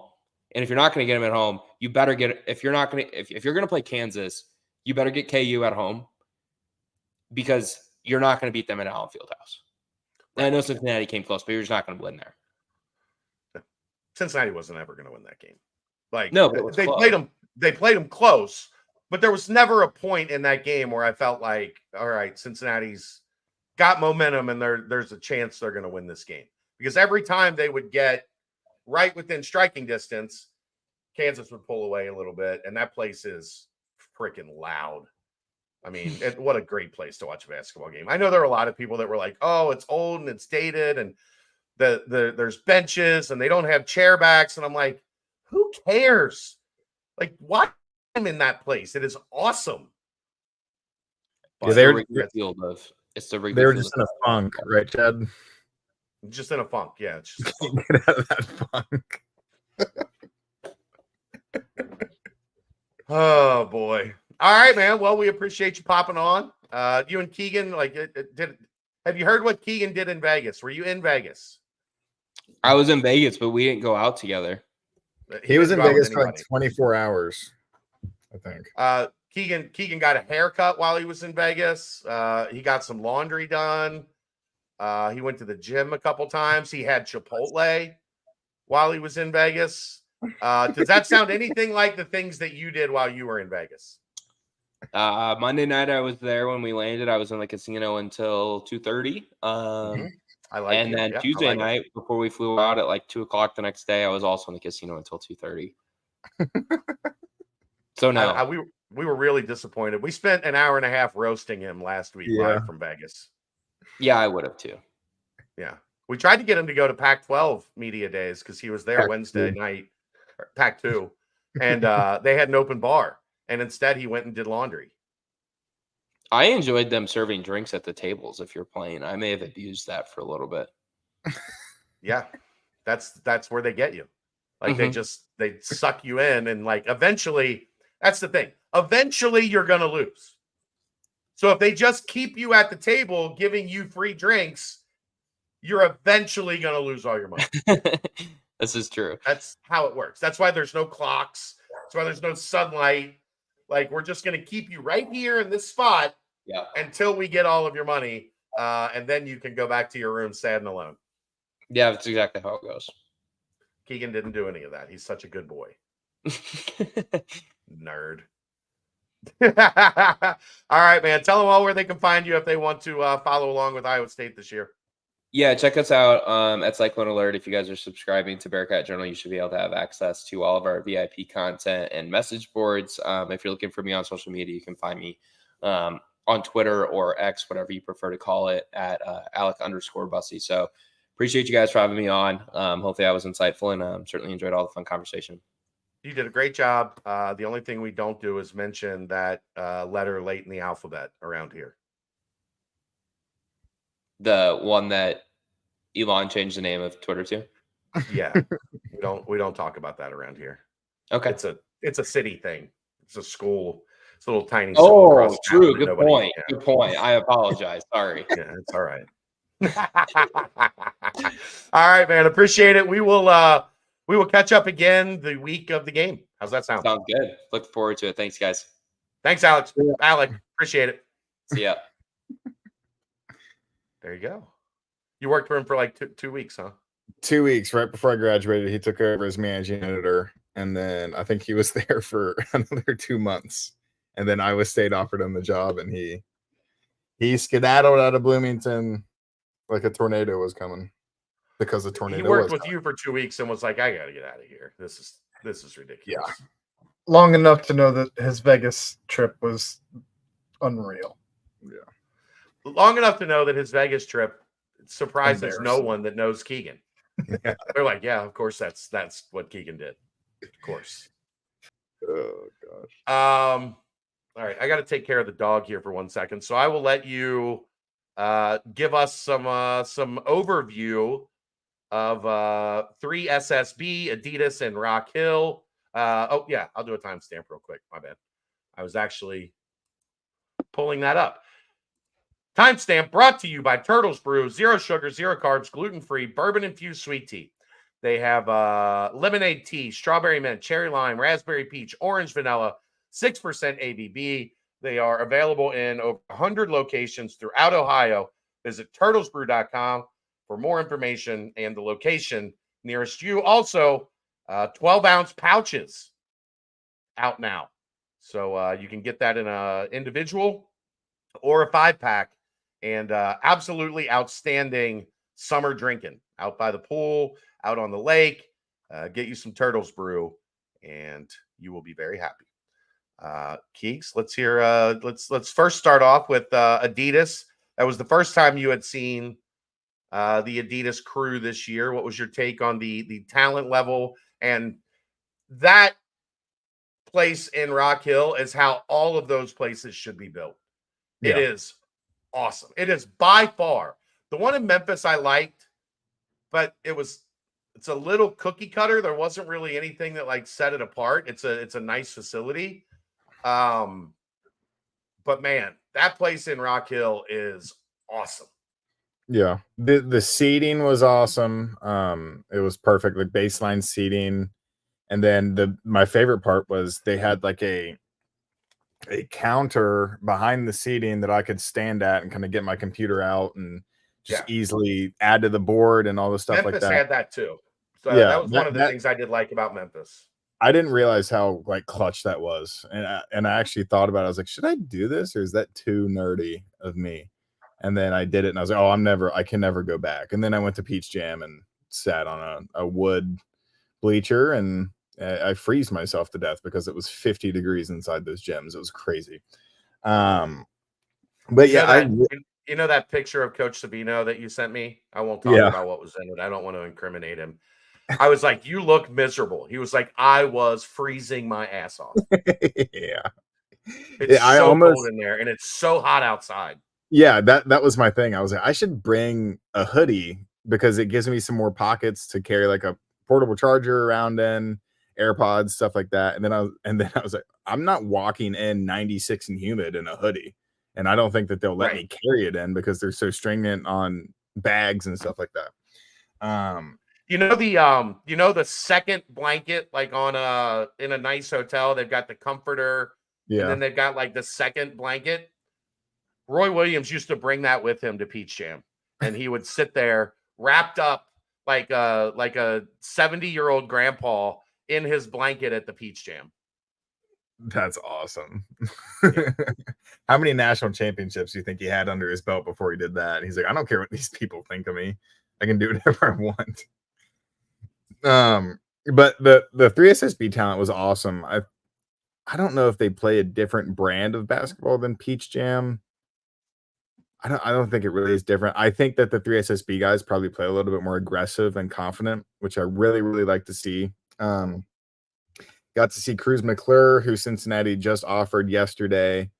And if you're not going to get them at home, you better get, if you're going to play Kansas, you better get KU at home, because you're not going to beat them at Allen Fieldhouse. And I know Cincinnati came close, but you're just not going to win there. Cincinnati wasn't ever going to win that game. Like, no, but they played them. They played them close, but there was never a point in that game where I felt like, all right, Cincinnati's got momentum, and there's a chance they're going to win this game. Because every time they would get right within striking distance, Kansas would pull away a little bit, and that place is freaking loud. I mean, what a great place to watch a basketball game. I know there are a lot of people that were like, oh, it's old and it's dated, and there's benches and they don't have chair backs. And I'm like, who cares? Like, watch them in that place. It is awesome. Yeah, they were just in a funk, right, Chad? Just in a funk, yeah. It's just a funk. Get out of that funk. Oh boy. All right, man. Well, we appreciate you popping on. You and Keegan, like, have you heard what Keegan did in Vegas? Were you in Vegas? I was in Vegas, but we didn't go out together. He was in Vegas for like 24 hours, I think. Keegan got a haircut while he was in Vegas. He got some laundry done. He went to the gym a couple times. He had Chipotle while he was in Vegas. Does that sound anything like the things that you did while you were in Vegas? Monday night I was there when we landed. I was in the casino until 2:30. I like and it. then Tuesday night before we flew out at like 2:00 the next day, I was also in the casino until 2:30. So no, we were really disappointed. We spent an hour and a half roasting him last week live from Vegas. Yeah, I would have too. Yeah, we tried to get him to go to Pac-12 media days because he was there Wednesday night, Pac-2, and they had an open bar. And instead, he went and did laundry. I enjoyed them serving drinks at the tables. If you're playing, I may have abused that for a little bit. Yeah, that's where they get you. Like they suck you in, and like eventually, that's the thing. Eventually, you're gonna lose. So if they just keep you at the table giving you free drinks, you're eventually gonna lose all your money. This is true. That's how it works. That's why there's no clocks. That's why there's no sunlight. Like, we're just going to keep you right here in this spot until we get all of your money. And then you can go back to your room sad and alone. Yeah, that's exactly how it goes. Keegan didn't do any of that. He's such a good boy. Nerd. All right, man. Tell them all where they can find you if they want to follow along with Iowa State this year. Yeah, check us out at Cyclone Alert. If you guys are subscribing to Bearcat Journal, you should be able to have access to all of our VIP content and message boards. If you're looking for me on social media, you can find me on Twitter or X, whatever you prefer to call it, at Alec_Bussy. So appreciate you guys for having me on. Hopefully I was insightful, and certainly enjoyed all the fun conversation. You did a great job. The only thing we don't do is mention that letter late in the alphabet around here. The one that Elon changed the name of Twitter to? Yeah. we don't talk about that around here. Okay. It's a city thing. It's a school. It's a little tiny. Oh, true. Good point. Yeah. Good point. I apologize. Sorry. Yeah, it's all right. All right, man. Appreciate it. We will catch up again the week of the game. How's that sound? Sounds good. Look forward to it. Thanks, guys. Thanks, Alex. Yeah. Alec, appreciate it. See ya. There you go. You worked for him for like 2 weeks, huh? 2 weeks. Right before I graduated, he took over as managing editor. And then I think he was there for another 2 months. And then Iowa State offered him the job, and he He skedaddled out of Bloomington like a tornado was coming because the tornado He worked was with coming. you for 2 weeks and was like, I got to get out of here. This is ridiculous. Yeah. Long enough to know that his Vegas trip was unreal. Yeah. Long enough to know that his Vegas trip surprises no Embarrassing. one that knows Keegan. Yeah. They're like, yeah, of course that's what Keegan did. Of course. Oh gosh. All right, I got to take care of the dog here for 1 second, so I will let you give us some overview of 3 SSB, Adidas, and Rock Hill. Oh yeah, I'll do a timestamp real quick. My bad. I was actually pulling that up. Timestamp brought to you by Turtles Brew, 0 sugar, 0 carbs, gluten-free, bourbon-infused sweet tea. They have lemonade tea, strawberry mint, cherry lime, raspberry peach, orange vanilla, 6% ABV. They are available in over 100 locations throughout Ohio. Visit turtlesbrew.com for more information and the location nearest you. Also, 12-ounce pouches out now. So you can get that in an individual or a 5-pack. And absolutely outstanding summer drinking out by the pool, out on the lake. Get you some Turtles Brew, and you will be very happy. Keeks, let's hear. Let's first start off with Adidas. That was the first time you had seen the Adidas crew this year. What was your take on the talent level and that place in Rock Hill? Is how all of those places should be built. Yeah. It is awesome. It is by far the one in Memphis I liked, but it's a little cookie cutter. There wasn't really anything that like set it apart. It's a nice facility. But man, that place in Rock Hill is awesome. Yeah. The seating was awesome. It was perfect, like baseline seating. And then my favorite part was they had like a counter behind the seating that I could stand at and kind of get my computer out and just easily add to the board and all the stuff Memphis like that. had that too. So Yeah, that was one of the things I did like about Memphis. I didn't realize how like clutch that was. And I actually thought about it. I was like, should I do this or is that too nerdy of me? And then I did it and I was like, oh, I can never go back. And then I went to Peach Jam and sat on a wood bleacher and I freeze myself to death because it was 50 degrees inside those gyms. It was crazy. But yeah, you know that picture of Coach Sabino that you sent me? I won't talk about what was in it. I don't want to incriminate him. I was like, you look miserable. He was like, I was freezing my ass off. Yeah. It's so cold in there and it's so hot outside. Yeah, that was my thing. I was like, I should bring a hoodie because it gives me some more pockets to carry like a portable charger around in, AirPods, stuff like that. And then I was like, I'm not walking in 96 and humid in a hoodie. And I don't think that they'll let me carry it in because they're so stringent on bags and stuff like that. You know the second blanket like on in a nice hotel, they've got the comforter, and then they've got like the second blanket. Roy Williams used to bring that with him to Peach Jam, and he would sit there wrapped up like a 70-year-old grandpa in his blanket at the Peach Jam. That's awesome. How many national championships do you think he had under his belt before he did that? And he's like, I don't care what these people think of me. I can do whatever I want. But the 3SSB talent was awesome. I don't know if they play a different brand of basketball than Peach Jam. I don't think it really is different. I think that the 3SSB guys probably play a little bit more aggressive and confident, which I really, really like to see. Got to see Cruz McClure, who Cincinnati just offered yesterday.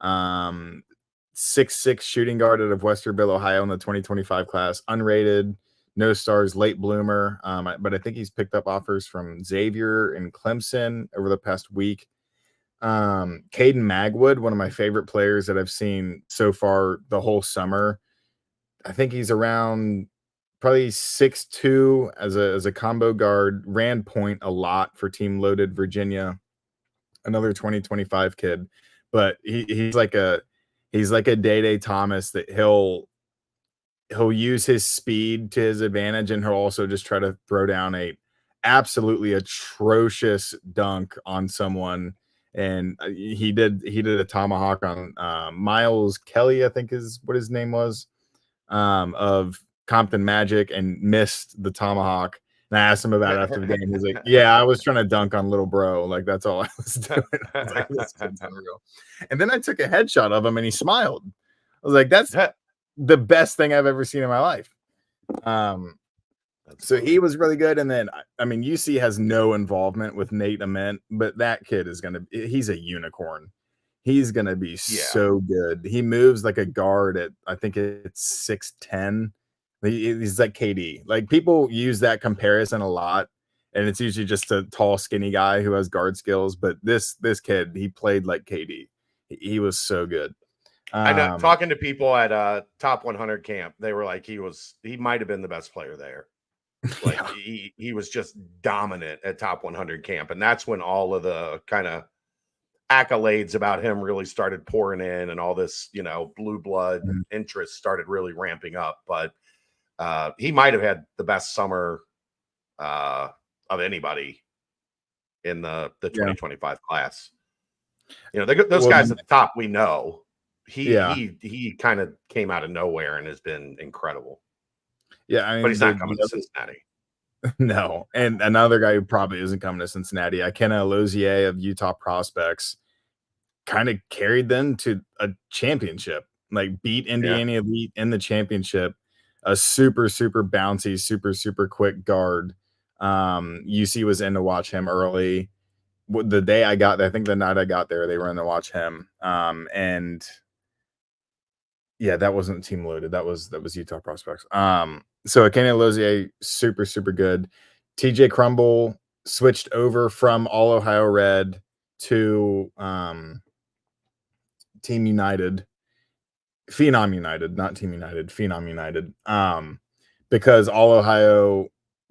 6'6" shooting guard out of Westerville, Ohio in the 2025 class. Unrated, no stars, late bloomer. But I think he's picked up offers from Xavier and Clemson over the past week. Caden Magwood, one of my favorite players that I've seen so far the whole summer. I think he's around probably 6'2" as a combo guard, ran point a lot for Team Loaded Virginia, another 2025 kid. But he's like a Day Thomas that he'll use his speed to his advantage, and he'll also just try to throw down a absolutely atrocious dunk on someone and he did a tomahawk on Miles Kelly, I think is what his name was, of Compton Magic, and missed the tomahawk. And I asked him about it after the game. He's like, "Yeah, I was trying to dunk on little bro. Like that's all I was doing." I was like, "This kid's unreal." And then I took a headshot of him, and he smiled. I was like, "That's the best thing I've ever seen in my life." So he was really good. And then, I mean, UC has no involvement with Nate Ament, but that kid is he's a unicorn. He's going to be so good. He moves like a guard at, I think it's 6'10". He's like KD. Like, people use that comparison a lot, and it's usually just a tall, skinny guy who has guard skills. But this kid, he played like KD. He was so good. I know, talking to people at Top 100 camp, they were like, he might have been the best player there. Like he was just dominant at Top 100 camp, and that's when all of the kind of accolades about him really started pouring in, and all this, blue blood interest started really ramping up. But he might have had the best summer of anybody in the 2025 class. Those guys at the top, we know. He kind of came out of nowhere and has been incredible. Yeah, I mean, but he's not coming to Cincinnati. No, and another guy who probably isn't coming to Cincinnati, Ikenna Lozier of Utah Prospects, kind of carried them to a championship, like beat Indiana Elite in the championship. A super, super bouncy, super, super quick guard. UC was in to watch him early. The day I got there, I think the night I got there, they were in to watch him. And yeah, that wasn't Team Loaded. That was Utah Prospects. So Ikenna Lozier, super, super good. TJ Crumble switched over from All Ohio Red to Team United. Phenom United, not Team United, Phenom United. Because All Ohio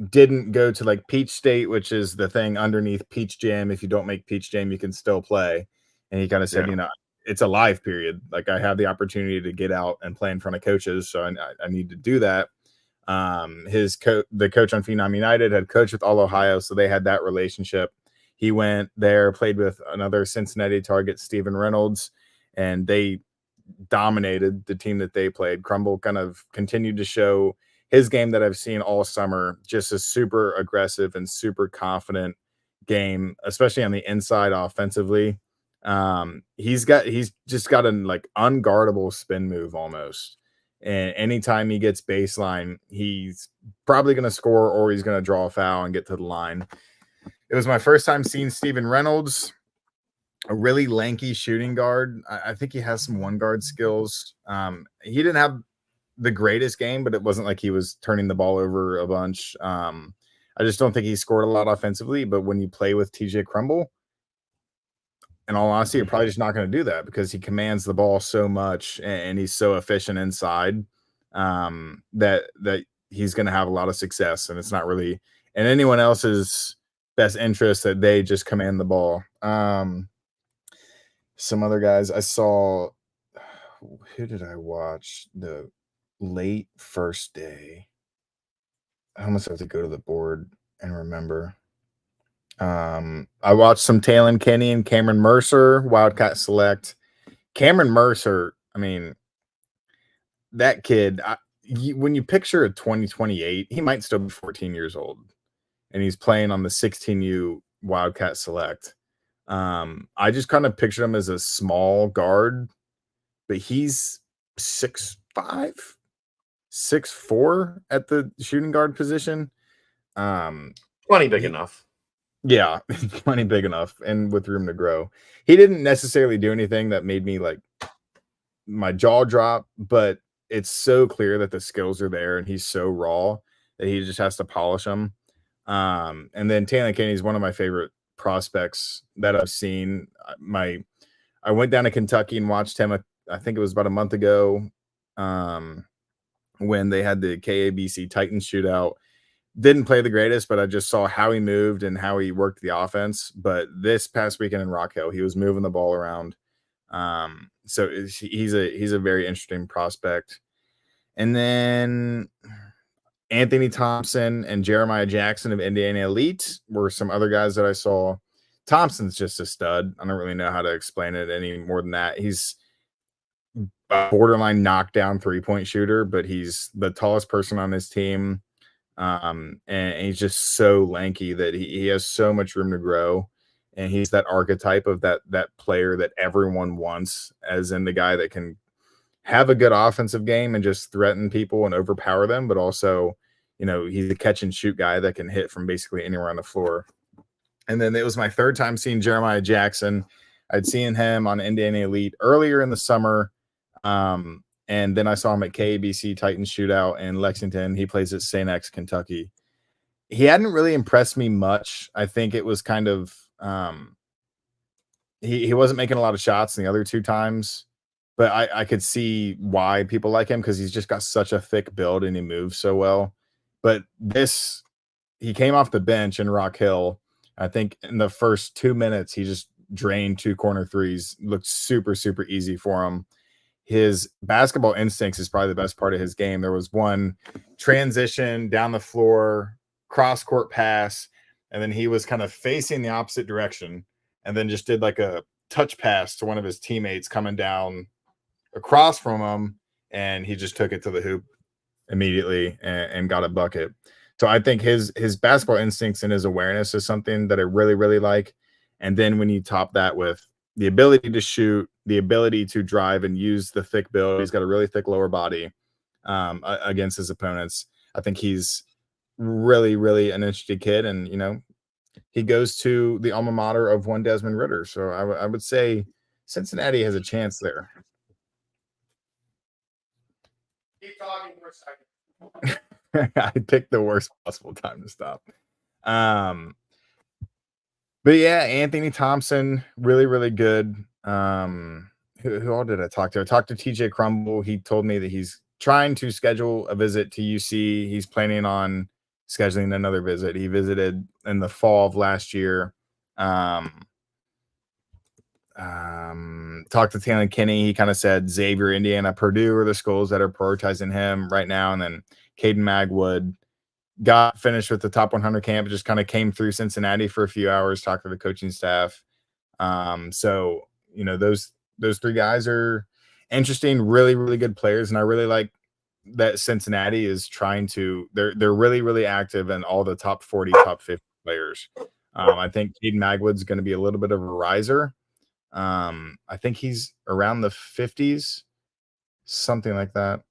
didn't go to like Peach State, which is the thing underneath Peach Jam. If you don't make Peach Jam, you can still play. And he kind of said, it's a live period. Like, I have the opportunity to get out and play in front of coaches, so I need to do that. The coach on Phenom United had coached with All Ohio, so they had that relationship. He went there, played with another Cincinnati target, Steven Reynolds, and they dominated the team that they played. Crumble kind of continued to show his game that I've seen all summer, just a super aggressive and super confident game, especially on the inside offensively. He's just got an like unguardable spin move almost. And anytime he gets baseline, he's probably going to score, or he's going to draw a foul and get to the line. It was my first time seeing Steven Reynolds, a really lanky shooting guard. I think he has some one guard skills. He didn't have the greatest game, but it wasn't like he was turning the ball over a bunch. I just don't think he scored a lot offensively. But when you play with TJ Crumble, in all honesty, you're probably just not going to do that, because he commands the ball so much and he's so efficient inside that he's going to have a lot of success. And it's not really in anyone else's best interest that they just command the ball. Some other guys I saw, who did I watch the late first day? I almost have to go to the board and remember. I watched some Talon Kenny and Cameron Mercer, Wildcat Select. Cameron Mercer, I mean, that kid, when you picture a 2028, he might still be 14 years old, and he's playing on the 16U Wildcat Select. I just kind of pictured him as a small guard, but he's 6'5", 6'4" at the shooting guard position. Plenty big enough. Yeah, plenty big enough and with room to grow. He didn't necessarily do anything that made me like my jaw drop, but it's so clear that the skills are there, and he's so raw that he just has to polish them. And then Talon Kenny is one of my favorite prospects that I've seen. I went down to Kentucky and watched him. I think it was about a month ago, when they had the KABC Titans shootout. Didn't play the greatest, but I just saw how he moved and how he worked the offense. But this past weekend in Rock Hill, he was moving the ball around. So he's a very interesting prospect. And then Anthony Thompson and Jeremiah Jackson of Indiana Elite were some other guys that I saw. Thompson's just a stud. I don't really know how to explain it any more than that. He's a borderline knockdown 3-point shooter, but he's the tallest person on his team. And he's just so lanky that he has so much room to grow. And he's that archetype of that player that everyone wants, as in the guy that can have a good offensive game and just threaten people and overpower them, but also, he's a catch and shoot guy that can hit from basically anywhere on the floor. And then it was my third time seeing Jeremiah Jackson. I'd seen him on Indiana Elite earlier in the summer. And then I saw him at KABC Titans Shootout in Lexington. He plays at St. X, Kentucky. He hadn't really impressed me much. I think it was kind of he wasn't making a lot of shots the other 2 times, but I could see why people like him because he's just got such a thick build and he moves so well. But he came off the bench in Rock Hill. I think in the first 2 minutes, he just drained 2 corner threes. Looked super, super easy for him. His basketball instincts is probably the best part of his game. There was one transition down the floor, cross court pass, and then he was kind of facing the opposite direction and then just did like a touch pass to one of his teammates coming down across from him, and he just took it to the hoop immediately and got a bucket. So I think his basketball instincts and his awareness is something that I really, really like. And then when you top that with the ability to shoot, the ability to drive and use the thick build, he's got a really thick lower body against his opponents. I think he's really, really an interesting kid. And, he goes to the alma mater of one Desmond Ritter. So I would say Cincinnati has a chance there. Keep talking for a second. I picked the worst possible time to stop. But yeah, Anthony Thompson, really, really good. Who all did I talk to? I talked to TJ Crumble. He told me that he's trying to schedule a visit to UC. He's planning on scheduling another visit. He visited in the fall of last year. Talked to Taylor Kinney. He kind of said Xavier, Indiana, Purdue are the schools that are prioritizing him right now. And then Caden Magwood got finished with the top 100 camp, just kind of came through Cincinnati for a few hours, talked to the coaching staff. So, those 3 guys are interesting, really, really good players. And I really like that Cincinnati is trying to, they're really, really active in all the top 40, top 50 players. I think Caden Magwood's going to be a little bit of a riser. I think he's around the 50s, something like that.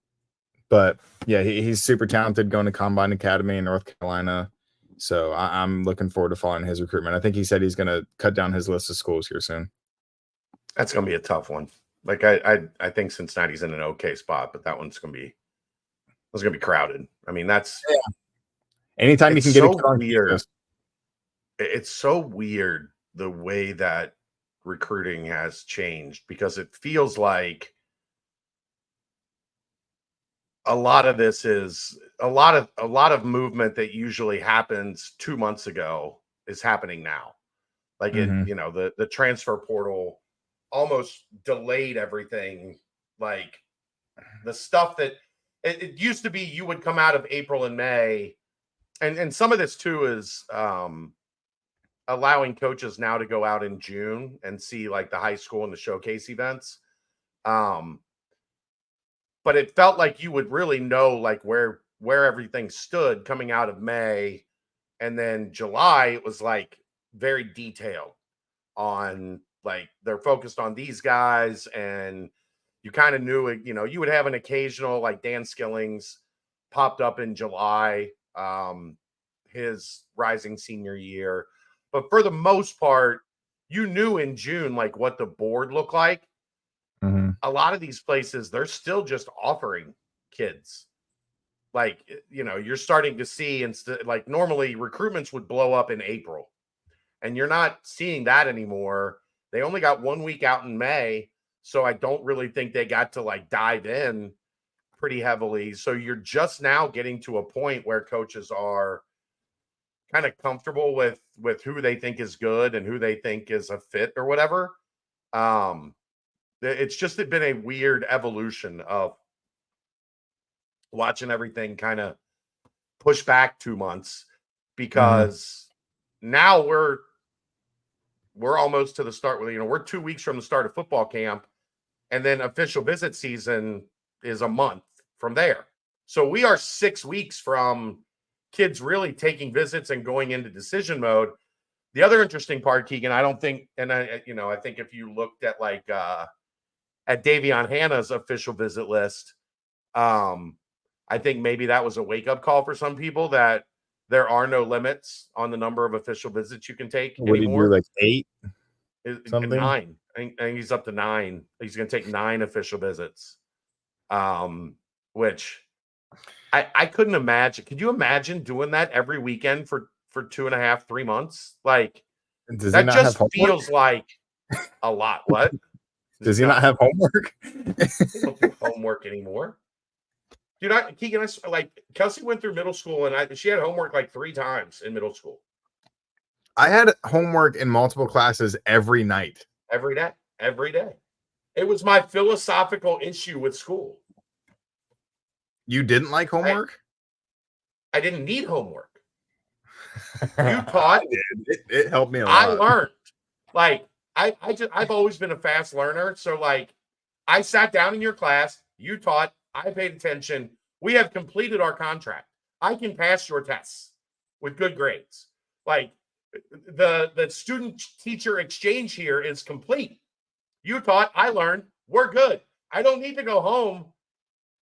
But yeah, he's super talented, going to Combine Academy in North Carolina. So I'm looking forward to following his recruitment. I think he said he's going to cut down his list of schools here soon. That's going to be a tough one. Like I think Cincinnati's in an okay spot, but that one's going to be crowded. I mean, Anytime you can get so a weird. It's so weird the way that recruiting has changed, because it feels like a lot of this is a lot of movement that usually happens 2 months ago is happening now. Like the transfer portal almost delayed everything. Like the stuff that it used to be, you would come out of April and May, and some of this too is allowing coaches now to go out in June and see like the high school and the showcase events. But it felt like you would really know like where everything stood coming out of May, and then July it was like very detailed on like they're focused on these guys, and you kind of knew it. You would have an occasional like Dan Skillings popped up in July, his rising senior year, but for the most part, you knew in June like what the board looked like. A lot of these places, they're still just offering kids. Like, you're starting to see, like normally recruitments would blow up in April, and you're not seeing that anymore. They only got 1 week out in May, so I don't really think they got to like dive in pretty heavily. So you're just now getting to a point where coaches are kind of comfortable with who they think is good and who they think is a fit or whatever. It's just been a weird evolution of watching everything kind of push back 2 months, because now we're we're almost to the start. We're 2 weeks from the start of football camp, and then official visit season is a month from there. So we are 6 weeks from kids really taking visits and going into decision mode. The other interesting part, Keegan, I don't think, and I think if you looked at like at Davion Hannah's official visit list, I think maybe that was a wake-up call for some people that there are no limits on the number of official visits you can take What do you anymore. do, like 8? Something? 9. I think he's up to 9. He's going to take 9 official visits, which I couldn't imagine. Could you imagine doing that every weekend for 2.5, 3 months? Like, Does he that not just have homework? feels like a lot. What? Does he not have homework? They don't do homework anymore. Dude, Keegan, like Kelsey went through middle school and she had homework like 3 times in middle school. I had homework in multiple classes every night. Every day. It was my philosophical issue with school. You didn't like homework? I didn't need homework. You taught. It helped me a lot. I learned. Like, I've always been a fast learner. So like, I sat down in your class, you taught, I paid attention. We have completed our contract. I can pass your tests with good grades. Like, the student teacher exchange here is complete. You taught, I learned, we're good. I don't need to go home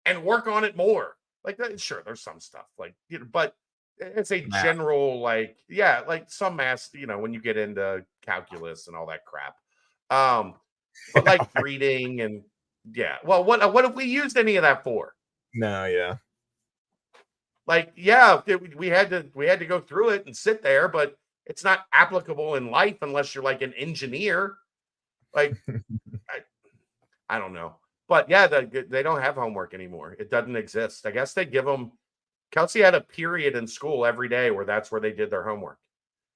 and work on it more. Like that, sure, there's some stuff like, but it's a general, like, yeah, like some math, when you get into calculus and all that crap. But like reading and yeah. Well, what have we used any of that for? No, yeah. Like, yeah, we had to go through it and sit there, but it's not applicable in life unless you're like an engineer. Like, I don't know. But yeah, they don't have homework anymore. It doesn't exist. I guess they give them. Kelsey had a period in school every day where that's where they did their homework.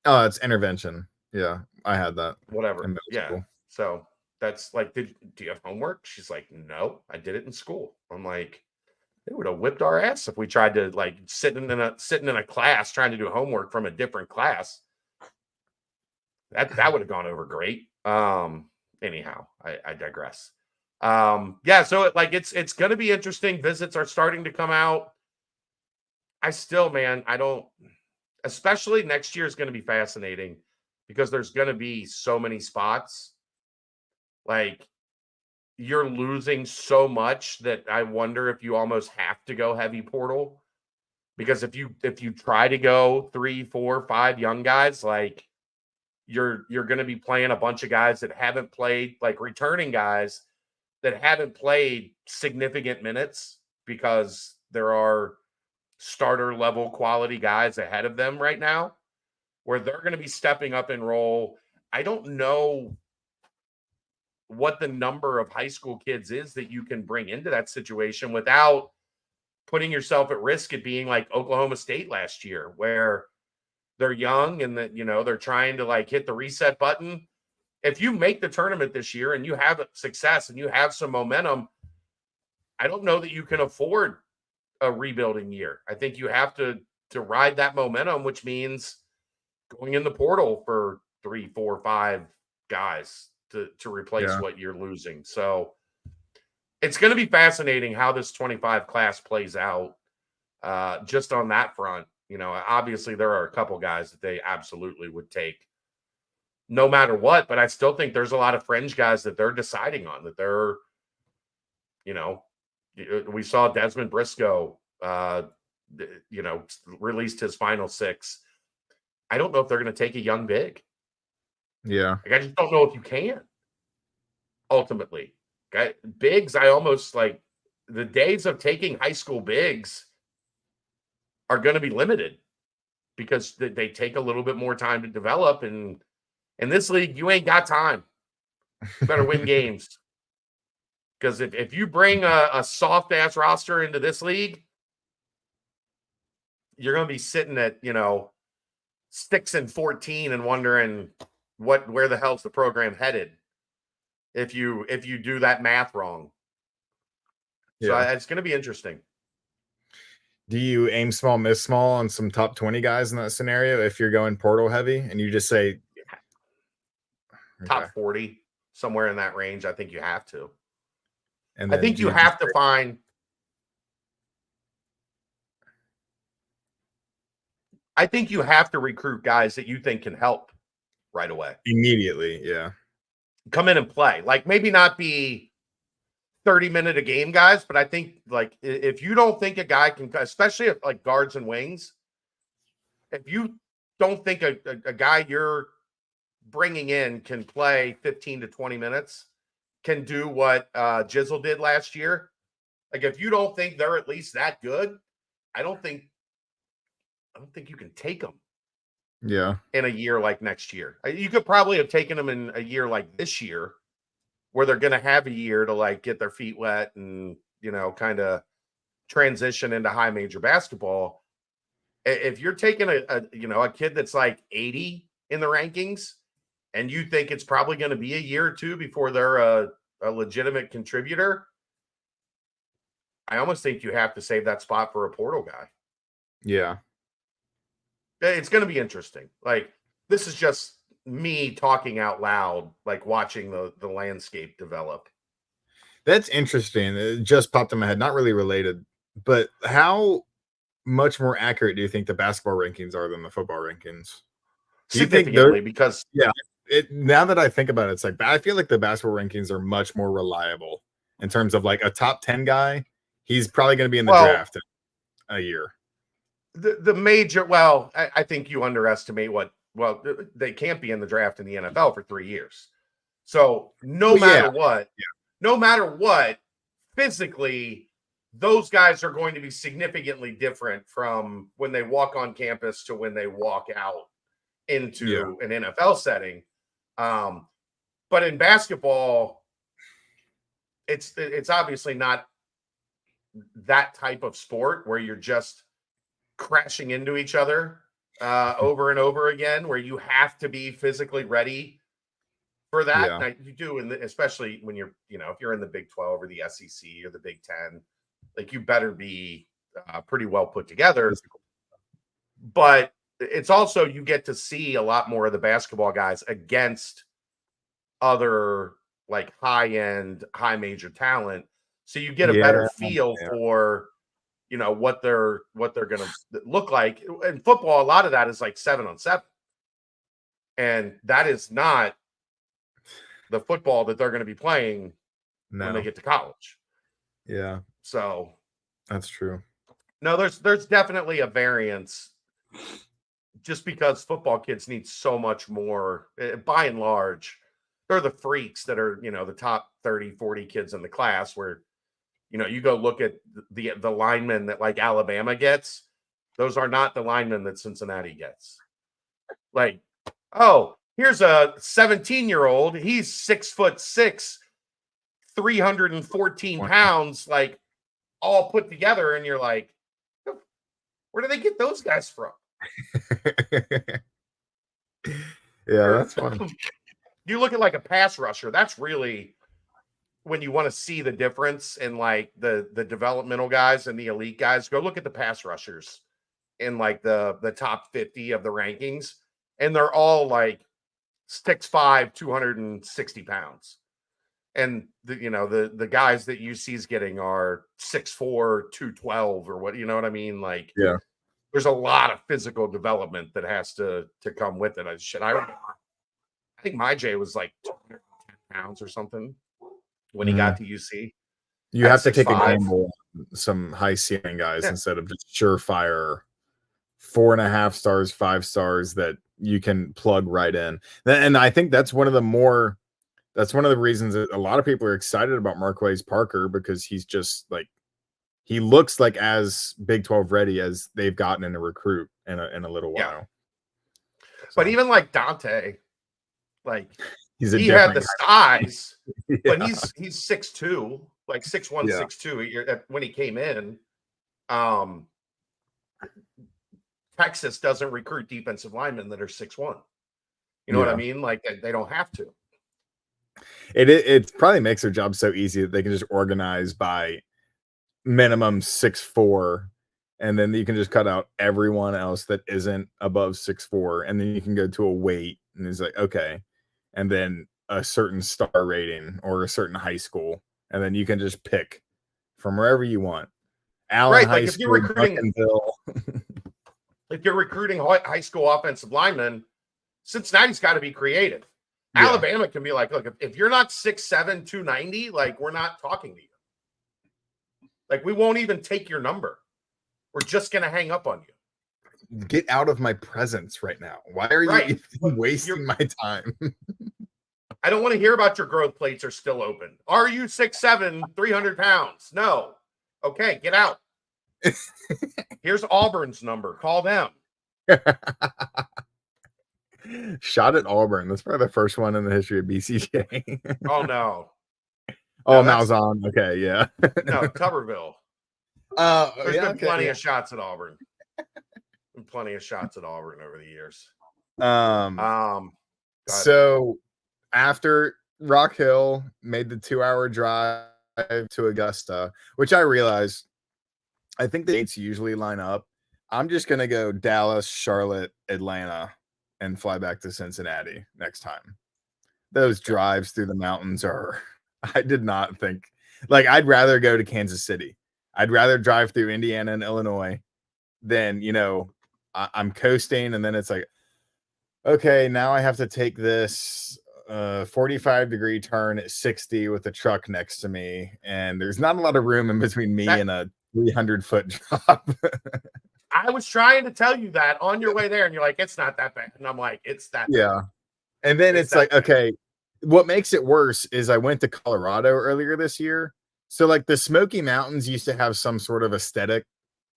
Oh, it's intervention. Yeah, I had that. Whatever. In middle school. So that's like, do you have homework? She's like, no, I did it in school. I'm like, they would have whipped our ass if we tried to like sitting in a class trying to do homework from a different class. That would have gone over great. Anyhow, I digress. Yeah, so it's going to be interesting. Visits are starting to come out. I still, man, especially next year is going to be fascinating because there's going to be so many spots. Like, you're losing so much that I wonder if you almost have to go heavy portal, because if you try to go 3, 4, 5 young guys, like you're going to be playing a bunch of guys that haven't played, like returning guys that haven't played significant minutes because there are starter level quality guys ahead of them right now where they're going to be stepping up in role. I don't know what the number of high school kids is that you can bring into that situation without putting yourself at risk at being like Oklahoma State last year, where they're young and that, they're trying to like hit the reset button. If you make the tournament this year and you have success and you have some momentum, I don't know that you can afford a rebuilding year. I think you have to ride that momentum, which means going in the portal for 3, 4, 5 guys to replace what you're losing. So it's going to be fascinating how this 25 class plays out. Just on that front, obviously there are a couple guys that they absolutely would take no matter what, but I still think there's a lot of fringe guys that they're deciding on, that they're, we saw Desmond Briscoe, released his final 6. I don't know if they're going to take a young big. Yeah. Like, I just don't know if you can ultimately. Okay? Bigs, I almost like the days of taking high school bigs are going to be limited because they take a little bit more time to develop. And in this league, you ain't got time. You better win games. Because if you bring a soft ass roster into this league, you're going to be sitting at 6-14 and wondering where the hell's the program headed if you do that math wrong. So it's going to be interesting. Do you aim small, miss small on some top 20 guys in that scenario if you're going portal heavy and you just say, top 40, somewhere in that range. I think you have to. And I think you have to find. I think you have to recruit guys that you think can help right away. Immediately, yeah. Come in and play. Like, maybe not be 30-minute a game guys, but I think, like, if you don't think a guy can, especially if, like, guards and wings, if you don't think a guy you're bringing in can play 15 to 20 minutes, can do what Jizzle did last year, like, if you don't think they're at least that good, I don't think you can take them. Yeah. In a year like next year. You could probably have taken them in a year like this year, where they're going to have a year to, like, get their feet wet and, you know, kind of transition into high major basketball. If you're taking a kid that's like 80 in the rankings, and you think it's probably going to be a year or two before they're a legitimate contributor, I almost think you have to save that spot for a portal guy. Yeah. It's going to be interesting. Like, this is just me talking out loud, like watching the landscape develop. That's interesting. It just popped in my head. Not really related, but how much more accurate do you think the basketball rankings are than the football rankings? Do you think Significantly, because now that I think about it, it's like, I feel like the basketball rankings are much more reliable in terms of, like, a top 10 guy. He's probably going to be in the draft in a year. The major, well, I think you underestimate they can't be in the draft in the NFL for 3 years. So no matter what, physically, those guys are going to be significantly different from when they walk on campus to when they walk out into an NFL setting. But in basketball, it's obviously not that type of sport where you're just crashing into each other over and over again, where you have to be physically ready for that. Yeah. Now, you do, especially when you're, if you're in the Big 12 or the SEC or the Big 10, like, you better be pretty well put together. But it's also, you get to see a lot more of the basketball guys against other, like, high-end, high major talent. So you get a better feel for, what they're going to look like. In football, a lot of that is like 7-on-7. And that is not the football that they're going to be playing when they get to college. Yeah. So that's true. No, there's definitely a variance, just because football kids need so much more. By and large, they're the freaks that are, the top 30, 40 kids in the class, where, you go look at the linemen that, like, Alabama gets. Those are not the linemen that Cincinnati gets. Like, oh, here's a 17-year-old. He's 6'6", 314 pounds, like, all put together. And you're like, where do they get those guys from? That's fun. You look at, like, a pass rusher. That's really when you want to see the difference in, like, the developmental guys and the elite guys. Go look at the pass rushers in, like, the top 50 of the rankings, and they're all like 6'5", 260 pounds. And the guys that UC's getting are 6'4", 212, or what, you know what I mean? Like, there's a lot of physical development that has to come with it. I think my J was like 210 pounds or something when he got to UC. You have to take a gamble on some high ceiling guys instead of just surefire 4.5 stars, 5 stars that you can plug right in. And I think that's one of the reasons that a lot of people are excited about Marquez Parker, because he's just, like, he looks like as Big 12 ready as they've gotten in a recruit in a little while. But even, like, Dante, like, he had the size, but he's 6'2", like 6'1", 6'2" when he came in. Texas doesn't recruit defensive linemen that are 6'1". You know what I mean? Like, they don't have to. It probably makes their job so easy that they can just organize by minimum 6'4", and then you can just cut out everyone else that isn't above 6'4", and then you can go to a weight, and it's like, okay, and then a certain star rating or a certain high school, and then you can just pick from wherever you want. Allen Right, High like if you're School, recruiting, Duncanville. if you're recruiting high school offensive linemen, Cincinnati's got to be creative. Yeah. Alabama can be like, look, if you're not 6'7", 290, like we're not talking to you. Like we won't even take your number. We're just gonna hang up on you. Get out of my presence right now. Why are you Right. even wasting my time? I don't want to hear about your growth plates are still open. Are you 6'7", 300 pounds? No. Okay, get out. Here's Auburn's number. Call them. Shot at Auburn. That's probably the first one in the history of BCJ. Oh no. Oh, No, that's- Malzahn. Okay, yeah. No, Tuberville. There's yeah, been plenty yeah. of shots at Auburn. Been plenty of shots at Auburn over the years. So after Rock Hill made the 2-hour drive to Augusta, which I realized, I think the dates usually line up. I'm just gonna go Dallas, Charlotte, Atlanta, and fly back to Cincinnati next time. Those drives through the mountains are, I did not think, like, I'd rather go to Kansas City. I'd rather drive through Indiana and Illinois than, you know, I'm coasting and then it's like, okay, now I have to take this 45-degree turn at 60 with a truck next to me, and there's not a lot of room in between me and a 300-foot drop. I was trying to tell you that on your way there, and you're like, it's not that bad. And I'm like, it's that bad. Yeah. And then it's like, okay, what makes it worse is I went to Colorado earlier this year. So like the Smoky Mountains used to have some sort of aesthetic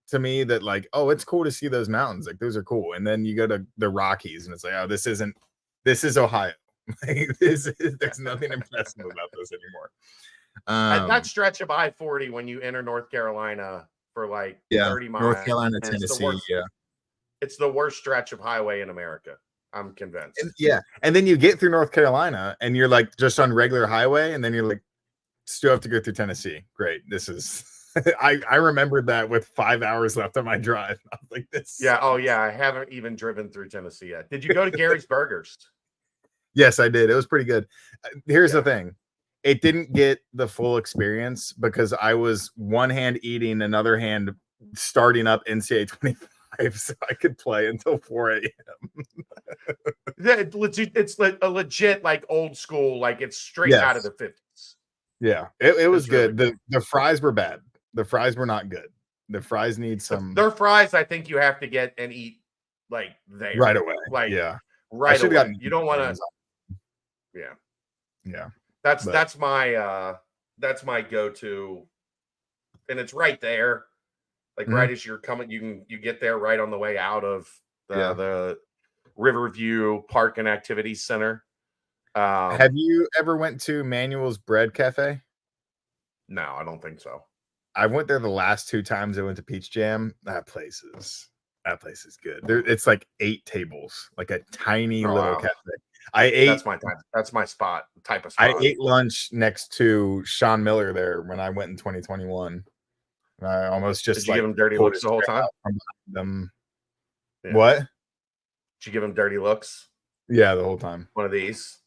to me that like, oh, it's cool to see those mountains. Like those are cool. And then you go to the Rockies and it's like, oh, this is Ohio. Like, there's nothing impressive about this anymore. That stretch of I-40 when you enter North Carolina for like 30 miles. North Carolina, Tennessee. It's the worst stretch of highway in America. I'm convinced. And then you get through North Carolina and you're like just on regular highway, and then you're like, still have to go through Tennessee. Great. This is I remembered that with 5 hours left on my drive. I was like, this. Yeah. Oh yeah. I haven't even driven through Tennessee yet. Did you go to Gary's Burgers? Yes, I did. It was pretty good. Here's the thing. It didn't get the full experience because I was one hand eating, another hand starting up NCAA 25 so I could play until 4 a.m. It's a legit, like old school, like it's straight out of the 50s. Yeah, it was good. Really The fries were bad. The fries were not good. The fries need some. Their fries, I think you have to get and eat like there right away. Like right away. You don't want to. Yeah. That's my go-to, and it's right there. Like right as you're coming, you get there right on the way out of the Riverview Park and Activities Center. Have you ever went to Manuel's Bread Cafe? No, I don't think so. I went there the last 2 times I went to Peach Jam. That place is good. It's like 8 tables, like a tiny little cafe. That's my type. That's my spot. Type of spot. I ate lunch next to Sean Miller there when I went in 2021. I almost just give him dirty looks the whole time. What? Did you give him dirty looks? Yeah, the whole time. One of these.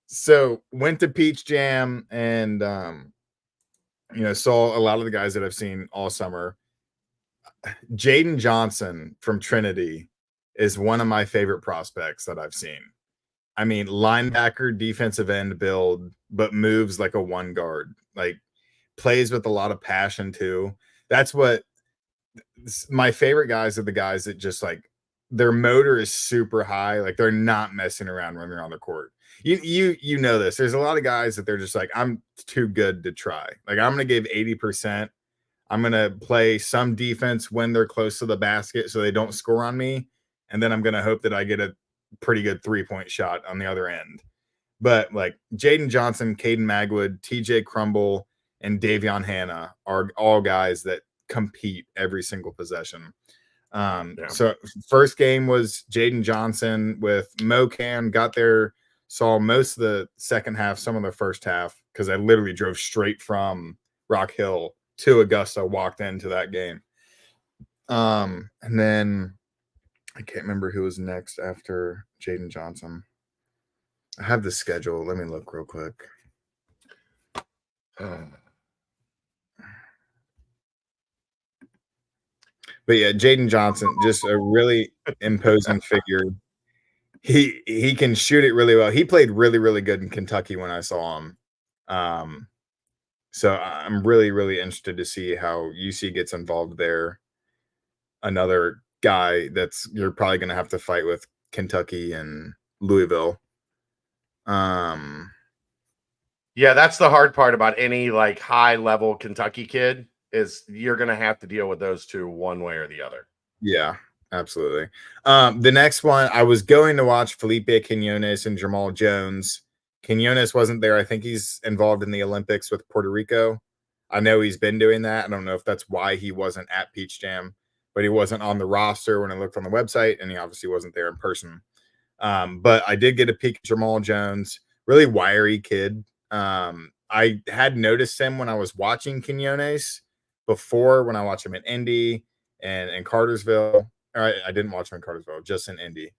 So went to Peach Jam and saw a lot of the guys that I've seen all summer. Jaden Johnson from Trinity is one of my favorite prospects that I've seen. I mean, linebacker, defensive end build, but moves like a one guard, like plays with a lot of passion too. That's what my favorite guys are, the guys that just like their motor is super high. Like they're not messing around when they're on the court. You know this. There's a lot of guys that they're just like, I'm too good to try. Like I'm going to give 80%. I'm going to play some defense when they're close to the basket so they don't score on me. And then I'm going to hope that I get a pretty good 3-point shot on the other end. But like Jaden Johnson, Caden Magwood, TJ Crumble, and Davion Hanna are all guys that compete every single possession. So first game was Jaden Johnson with Mocan, got there, saw most of the second half, some of the first half, because I literally drove straight from Rock Hill to Augusta, walked into that game. And then I can't remember who was next after Jaden Johnson. I have the schedule. Let me look real quick. But yeah, Jaden Johnson, just a really imposing figure. He can shoot it really well. He played really, really good in Kentucky when I saw him. So I'm really, really interested to see how UC gets involved there. Another guy that's you're probably going to have to fight with Kentucky and Louisville. Yeah, that's the hard part about any like high level Kentucky kid is you're going to have to deal with those two one way or the other. Yeah, absolutely. The next one, I was going to watch Felipe Quinones and Jamal Jones. Quinones wasn't there. I think he's involved in the Olympics with Puerto Rico. I know he's been doing that. I don't know if that's why he wasn't at Peach Jam, but he wasn't on the roster when I looked on the website, and he obviously wasn't there in person. But I did get a peek at Jamal Jones, really wiry kid. I had noticed him when I was watching Quinones before, when I watched him in Indy and in Cartersville. I didn't watch him in Cartersville, just in Indy.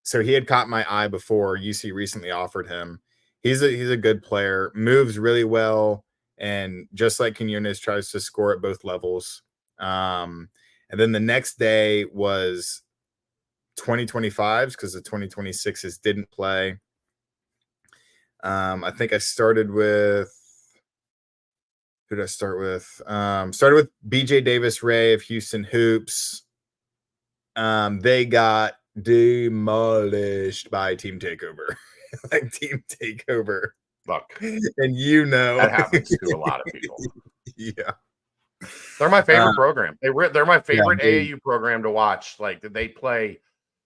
So he had caught my eye before. UC recently offered him. He's a good player, moves really well, and just like Quinones, tries to score at both levels. And then the next day was 2025s because the 2026s didn't play. I think I started with who did I start with? Started with BJ Davis Ray of Houston Hoops. They got demolished by Team Takeover. Like Team Takeover. Look, and you know that happens to a lot of people. Yeah. They're my favorite program. They're my favorite Yeah, AAU program to watch. Like they play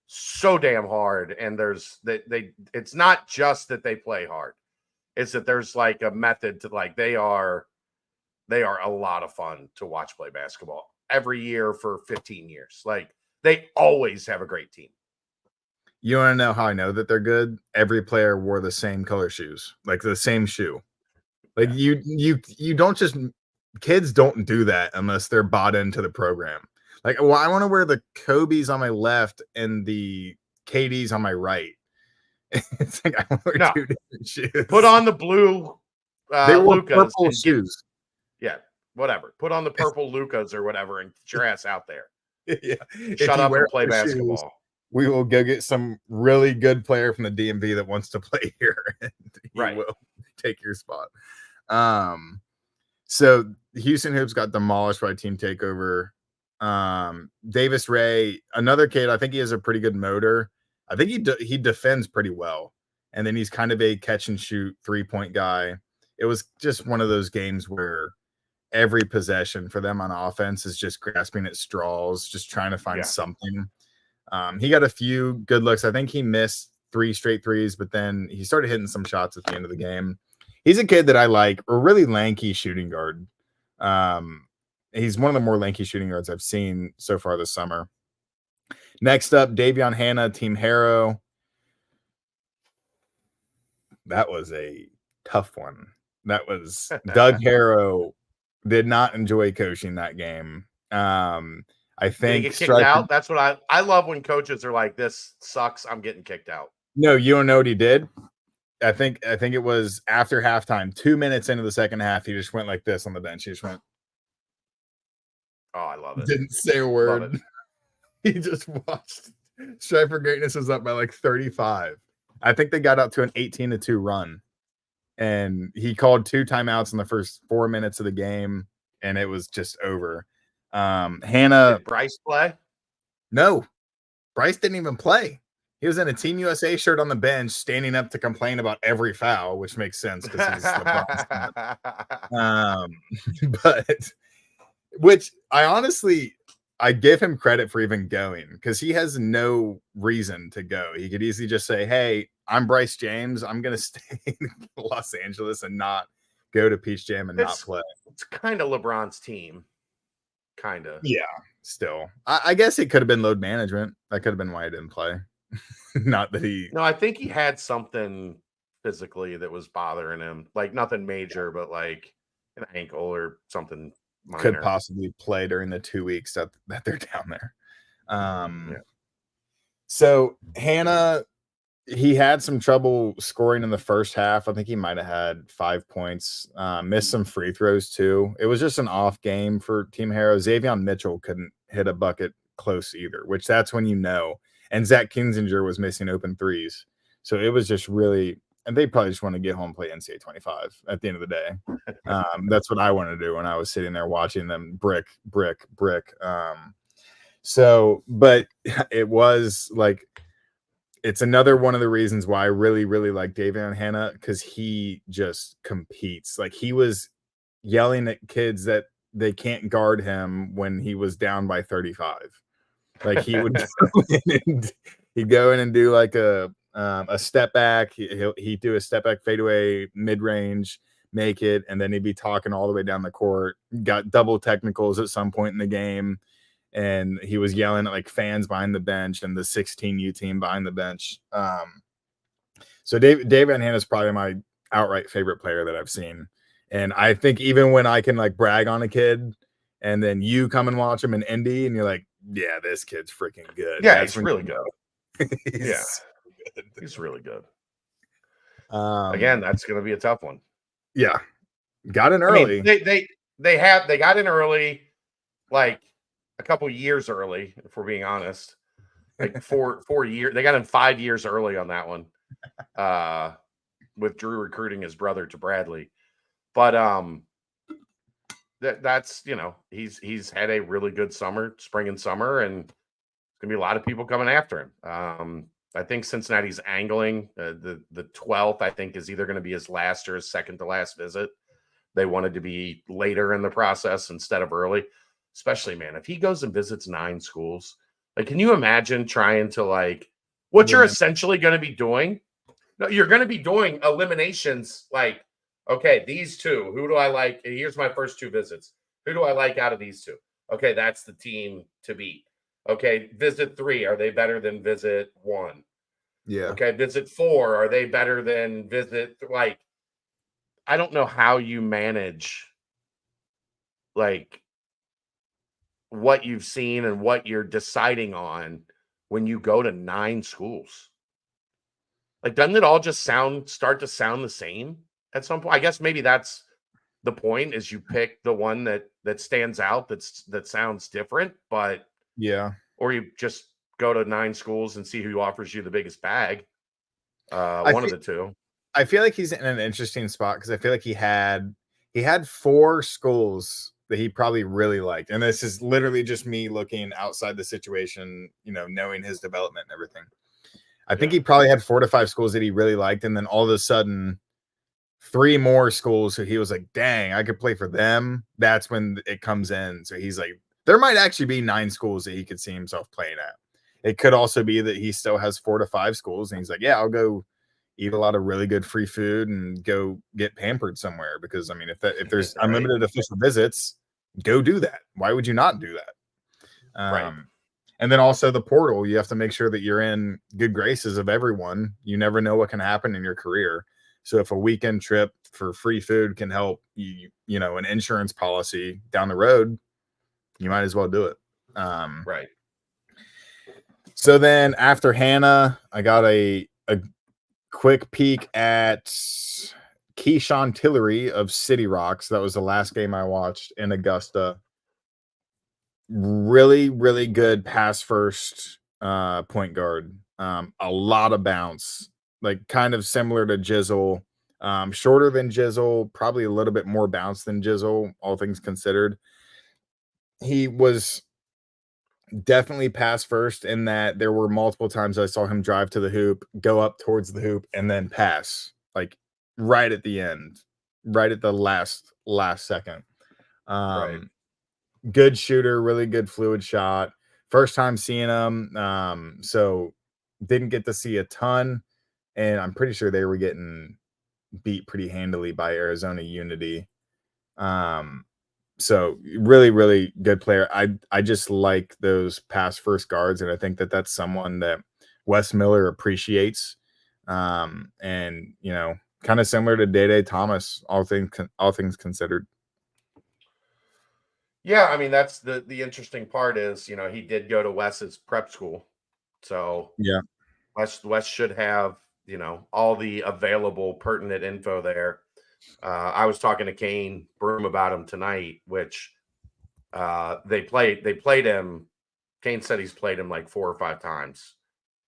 so damn hard, and it's not just that they play hard. It's that there's like a method to like they are a lot of fun to watch play basketball every year for 15 years. Like they always have a great team. You want to know how I know that they're good? Every player wore the same color shoes, like the same shoe. Like you don't just kids don't do that unless they're bought into the program. Like, well, I want to wear the Kobe's on my left and the KD's on my right. It's like I want to wear two different shoes. Put on the blue they wore Lucas purple shoes. Whatever. Put on the purple Lucas or whatever and get your ass out there. Yeah. Shut up and play basketball. Shoes, we will go get some really good player from the DMV that wants to play here. And he will take your spot. So Houston Hoops got demolished by Team Takeover. Davis Ray, another kid, I think he has a pretty good motor. I think he defends pretty well. And then he's kind of a catch and shoot 3-point guy. It was just one of those games where every possession for them on offense is just grasping at straws, just trying to find something. He got a few good looks. I think he missed 3 straight threes, but then he started hitting some shots at the end of the game. He's a kid that I like, a really lanky shooting guard. He's one of the more lanky shooting guards I've seen so far this summer. Next up, Davion Hanna, Team Harrow. That was a tough one. That was Doug Harrow did not enjoy coaching that game. I think get kicked out. That's what I love when coaches are like, "This sucks. I'm getting kicked out." No, you don't know what he did. I think it was after halftime, 2 minutes into the second half. He just went like this on the bench. He just went. Oh, I love it. Didn't say a word. He just watched. Strive for Greatness was up by like 35. I think they got up to an 18-2 run. And he called 2 timeouts in the first 4 minutes of the game, and it was just over. Hannah. Did Bryce play? No, Bryce didn't even play. He was in a Team USA shirt on the bench, standing up to complain about every foul, which makes sense because he's LeBron. But which I give him credit for even going because he has no reason to go. He could easily just say, "Hey, I'm Bryce James. I'm going to stay in Los Angeles and not go to Peach Jam and not play." It's kind of LeBron's team. Kind of. Yeah, still. I guess it could have been load management. That could have been why he didn't play. Not that he... No, I think he had something physically that was bothering him. Like nothing major, but like an ankle or something minor. Could possibly play during the 2 weeks that they're down there. So Hannah, he had some trouble scoring in the first half. I think he might have had 5 points, missed some free throws too. It was just an off game for Team Harrow. Xavion Mitchell couldn't hit a bucket close either, which that's when you know. And Zach Kinzinger was missing open threes. So it was just really, and they probably just want to get home and play NCAA 25 at the end of the day. That's what I wanted to do when I was sitting there watching them brick. So, but it was like, it's another one of the reasons why I really, really like Davion Hannah, because he just competes. Like, he was yelling at kids that they can't guard him when he was down by 35. Like, he would he'd go in and do like a step back. He'd do a step back fadeaway mid range, make it, and then he'd be talking all the way down the court. Got double technicals at some point in the game. And he was yelling at like fans behind the bench and the 16U team behind the bench. So Davion Hannah is probably my outright favorite player that I've seen. And I think even when I can like brag on a kid and then you come and watch him in Indy and you're like, yeah, this kid's freaking good. Yeah, he's really good. He's good. He's really good. Again, that's going to be a tough one. Yeah. Got in early. I mean, they got in early, like a couple years early, if we're being honest. Like 4 years. They got in 5 years early on that one. With Drew recruiting his brother to Bradley. But that's, you know, he's had a really good spring and summer, and there's gonna be a lot of people coming after him. I think Cincinnati's angling the 12th, I think, is either going to be his last or his second to last visit. They wanted to be later in the process instead of early. Especially, man, if he goes and visits 9 schools, like, can you imagine trying to, like, what you're essentially going to be doing? No, you're going to be doing eliminations. Like, okay, these 2, who do I like? Here's my first 2 visits. Who do I like out of these 2? Okay, that's the team to beat. Okay, visit 3, are they better than visit 1? Yeah. Okay, visit 4, are they better than visit, like, I don't know how you manage, like, what you've seen and what you're deciding on when you go to 9 schools. Like, doesn't it all just start to sound the same at some point? I guess maybe that's the point, is you pick the one that stands out, that sounds different, but yeah. Or you just go to 9 schools and see who offers you the biggest bag. One of the 2. I feel like he's in an interesting spot because I feel like he had 4 schools that he probably really liked. And this is literally just me looking outside the situation, you know, knowing his development and everything. I think he probably had 4 to 5 schools that he really liked. And then all of a sudden 3 more schools. So he was like, dang, I could play for them. That's when it comes in. So he's like, there might actually be 9 schools that he could see himself playing at. It could also be that he still has 4 to 5 schools. And he's like, yeah, I'll go eat a lot of really good free food and go get pampered somewhere. Because I mean, if there's unlimited official visits, go do that. Why would you not do that? Right. And then also the portal, you have to make sure that you're in good graces of everyone. You never know what can happen in your career. So if a weekend trip for free food can help you know, an insurance policy down the road, you might as well do it. Right. So then after Hannah, I got a quick peek at Keyshawn Tillery of City Rocks. That was the last game I watched in Augusta. Really, really good pass first point guard. A lot of bounce, like kind of similar to Jizzle. Shorter than Jizzle, probably a little bit more bounce than Jizzle, all things considered. He was definitely pass first in that there were multiple times I saw him drive to the hoop, go up towards the hoop, and then pass, like right at the end, right at the last second. Right. Good shooter, really good fluid shot. First time seeing him, so didn't get to see a ton, and I'm pretty sure they were getting beat pretty handily by Arizona Unity. So really, really good player. I just like those pass first guards, and I think that that's someone that Wes Miller appreciates. And you know, kind of similar to Day Thomas, all things considered. Yeah, I mean that's the interesting part is, he did go to Wes's prep school. So Yeah. Wes should have, all the available pertinent info there. I was talking to Kane Broom about him tonight, which they played him. Kane said he's played him like 4 or 5 times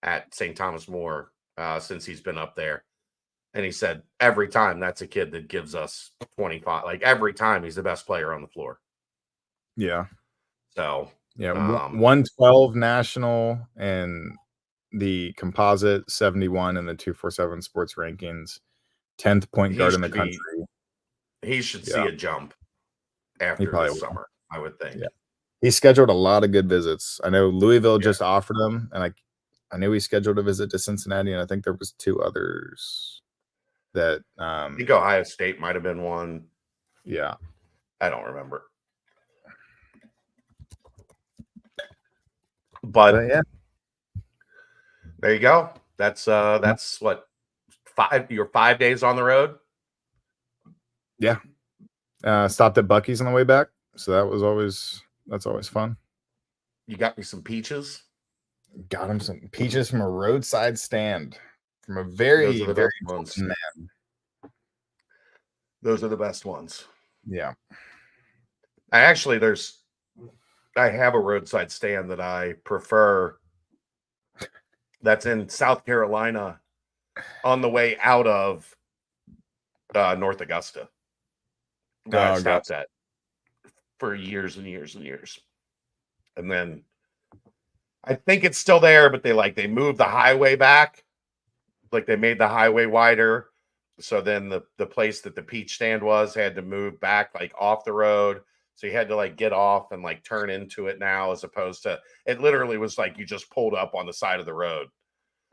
at St. Thomas More since he's been up there. And he said every time that's a kid that gives us 25. Like every time he's the best player on the floor. Yeah. So yeah, 112 national and the composite 71 in the 247 sports rankings, 10th point guard in the country. He should see a jump after this summer, I would think. Yeah. He scheduled a lot of good visits. I know Louisville just offered him, and I knew he scheduled a visit to Cincinnati, and I think there was 2 others that I think Ohio State might have been one. Yeah. I don't remember. But yeah. There you go. That's what, you're 5 days on the road? Yeah. Stopped at Buc-ee's on the way back. So that's always fun. You got me some peaches? Got him some peaches from a roadside stand from a very, very ones. Man. Those are the best ones. Yeah. I have a roadside stand that I prefer. That's in South Carolina on the way out of North Augusta. That I stopped at for years and years and years. And then I think it's still there, but they moved the highway back. Like they made the highway wider. So then the place that the peach stand was had to move back like off the road. So you had to like get off and like turn into it now, as opposed to it literally was like you just pulled up on the side of the road.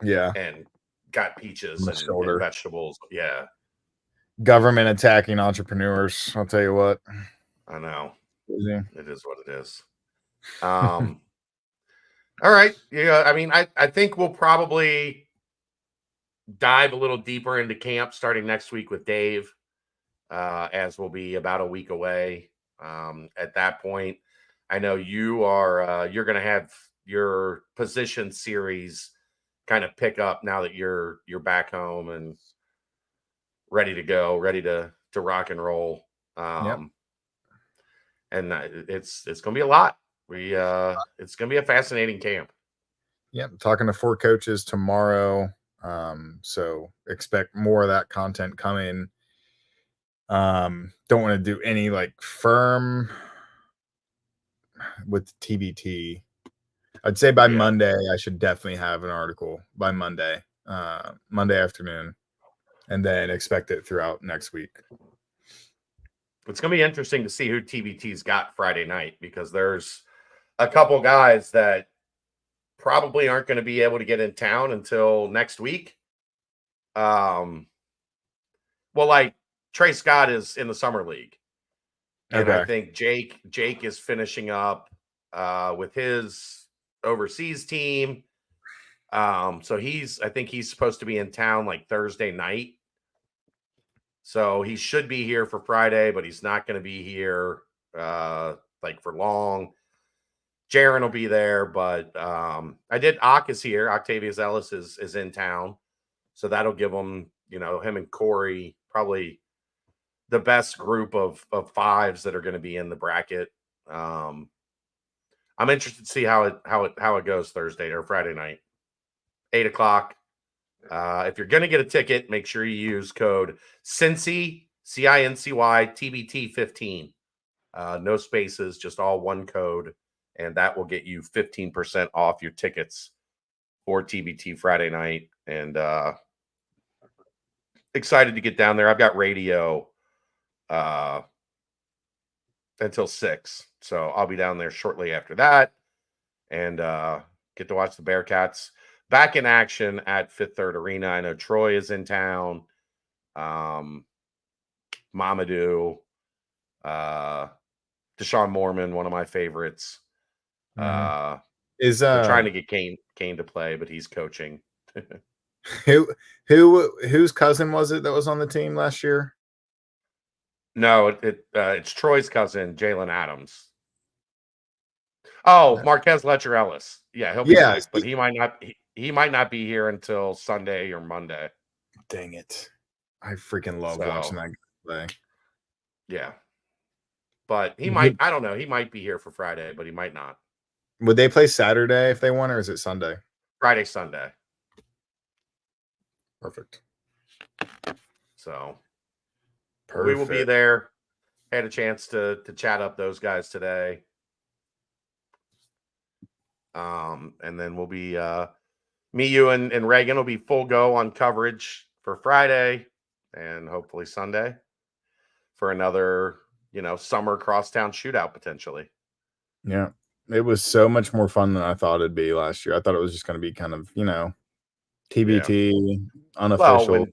Yeah. And got peaches and vegetables. Yeah. Government attacking entrepreneurs. I'll tell you what. I know. Crazy. It is what it is. All right. Yeah. I mean, I think we'll probably dive a little deeper into camp starting next week with Dave, as we'll be about a week away. At that point, I know you're going to have your position series kind of pick up now that you're back home and ready to go, ready to rock and roll. And it's going to be a lot. It's going to be a fascinating camp. Yep. Talking to 4 coaches tomorrow. So expect more of that content coming. Don't want to do any like firm with TBT. I'd say by Monday, I should definitely have an article by Monday afternoon, and then expect it throughout next week. It's going to be interesting to see who TBT's got Friday night, because there's a couple guys that probably aren't going to be able to get in town until next week. Well, like Trey Scott is in the summer league. And I think Jake is finishing up with his overseas team. So I think he's supposed to be in town like Thursday night. So he should be here for Friday, but he's not going to be here like for long. Jaron will be there, but Ock is here. Octavius Ellis is in town. So that'll give him, him and Corey, probably the best group of 5s that are going to be in the bracket. I'm interested to see how it goes Thursday or Friday night, 8:00. If you're going to get a ticket, make sure you use code Cincy, CINCY TBT 15. No spaces, just all one code, and that will get you 15% off your tickets for TBT Friday night. And excited to get down there. I've got radio until 6, so I'll be down there shortly after that, and get to watch the Bearcats back in action at Fifth Third Arena. I know Troy is in town. Mamadou, Deshaun Mormon, one of my favorites. Is they're trying to get Kane to play, but he's coaching. Whose cousin was it that was on the team last year? No, it's Troy's cousin, Jalen Adams. Oh, Marquez Letcher Ellis. Yeah, he'll be Yeah, back, but he might not. He might not be here until Sunday or Monday. Dang it. I freaking love So, watching that guy play. Yeah, but he Would- might. I don't know. He might be here for Friday, but he might not. Would they play Saturday if they won, or is it Sunday? Friday, Sunday. Perfect. So Perfect. we will be there. Had a chance to chat up those guys today. And then we'll be me, you, and Reagan will be full go on coverage for Friday and hopefully Sunday for another, summer crosstown shootout potentially. Yeah. It was so much more fun than I thought it'd be last year. I thought it was just going to be kind of, TBT, unofficial. Well,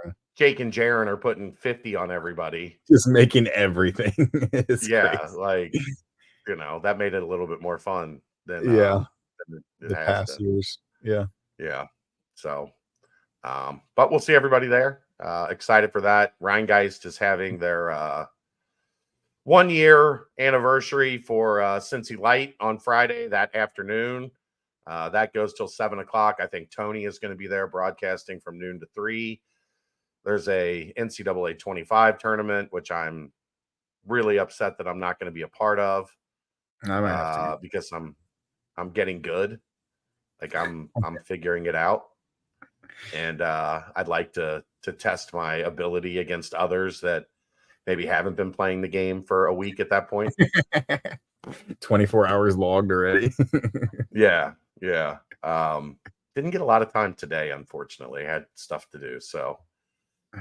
when Jake and Jaron are putting 50 on everybody. Just making everything. Yeah, crazy. like, that made it a little bit more fun than than it the has past been. years. Yeah. Yeah. So, but we'll see everybody there. Excited for that. Rheingeist is having their 1 year anniversary for Cincy Light on Friday that afternoon. That goes till 7:00. I think Tony is going to be there broadcasting from noon to 3. There's a NCAA 25 tournament, which I'm really upset that I'm not going to be a part of I might have to. because I'm getting good. Like I'm figuring it out. And I'd like to test my ability against others that maybe haven't been playing the game for a week at that point. 24 hours logged already. Yeah. Didn't get a lot of time today, unfortunately. I had stuff to do. So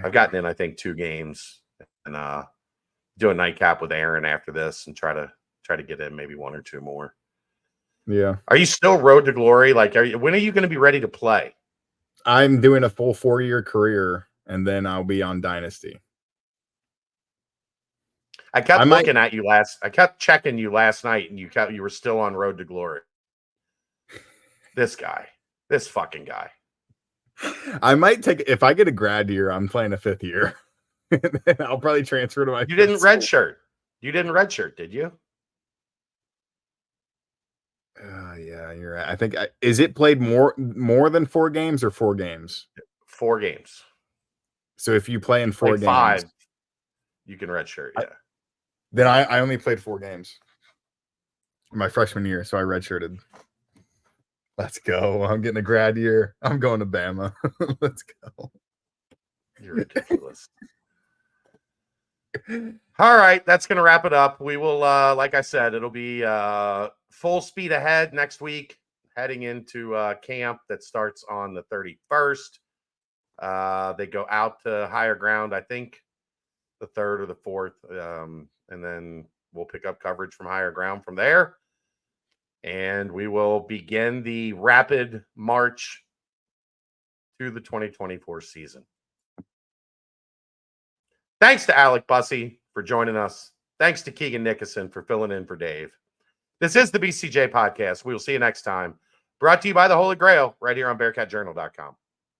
I've gotten in, I think, 2 games and do a nightcap with Aaron after this and try to get in maybe 1 or 2 more. Yeah. Are you still road to glory? Like, when are you going to be ready to play? I'm doing a full 4-year career and then I'll be on Dynasty. I kept looking at you I kept checking you last night and you were still on road to glory. This fucking guy. I might take, if I get a grad year, I'm playing a 5th year. I'll probably transfer to my. You didn't redshirt. You didn't redshirt, did you? Yeah, you're right. I think is it played more than 4 games or 4 games? 4 games. So if you play in 4 games, 5, you can redshirt. Yeah. Then I only played 4 games my freshman year, so I redshirted. Let's go. I'm getting a grad year. I'm going to Bama. Let's go. You're ridiculous. All right, that's going to wrap it up. We will, like I said, it'll be full speed ahead next week, heading into camp that starts on the 31st. They go out to higher ground, I think, the 3rd or the 4th, and then we'll pick up coverage from higher ground from there. And we will begin the rapid march to the 2024 season. Thanks to Alec Bussey for joining us. Thanks to Keegan Nickerson for filling in for Dave. This is the BCJ podcast. We will see you next time. Brought to you by the Holy Grail right here on BearcatJournal.com.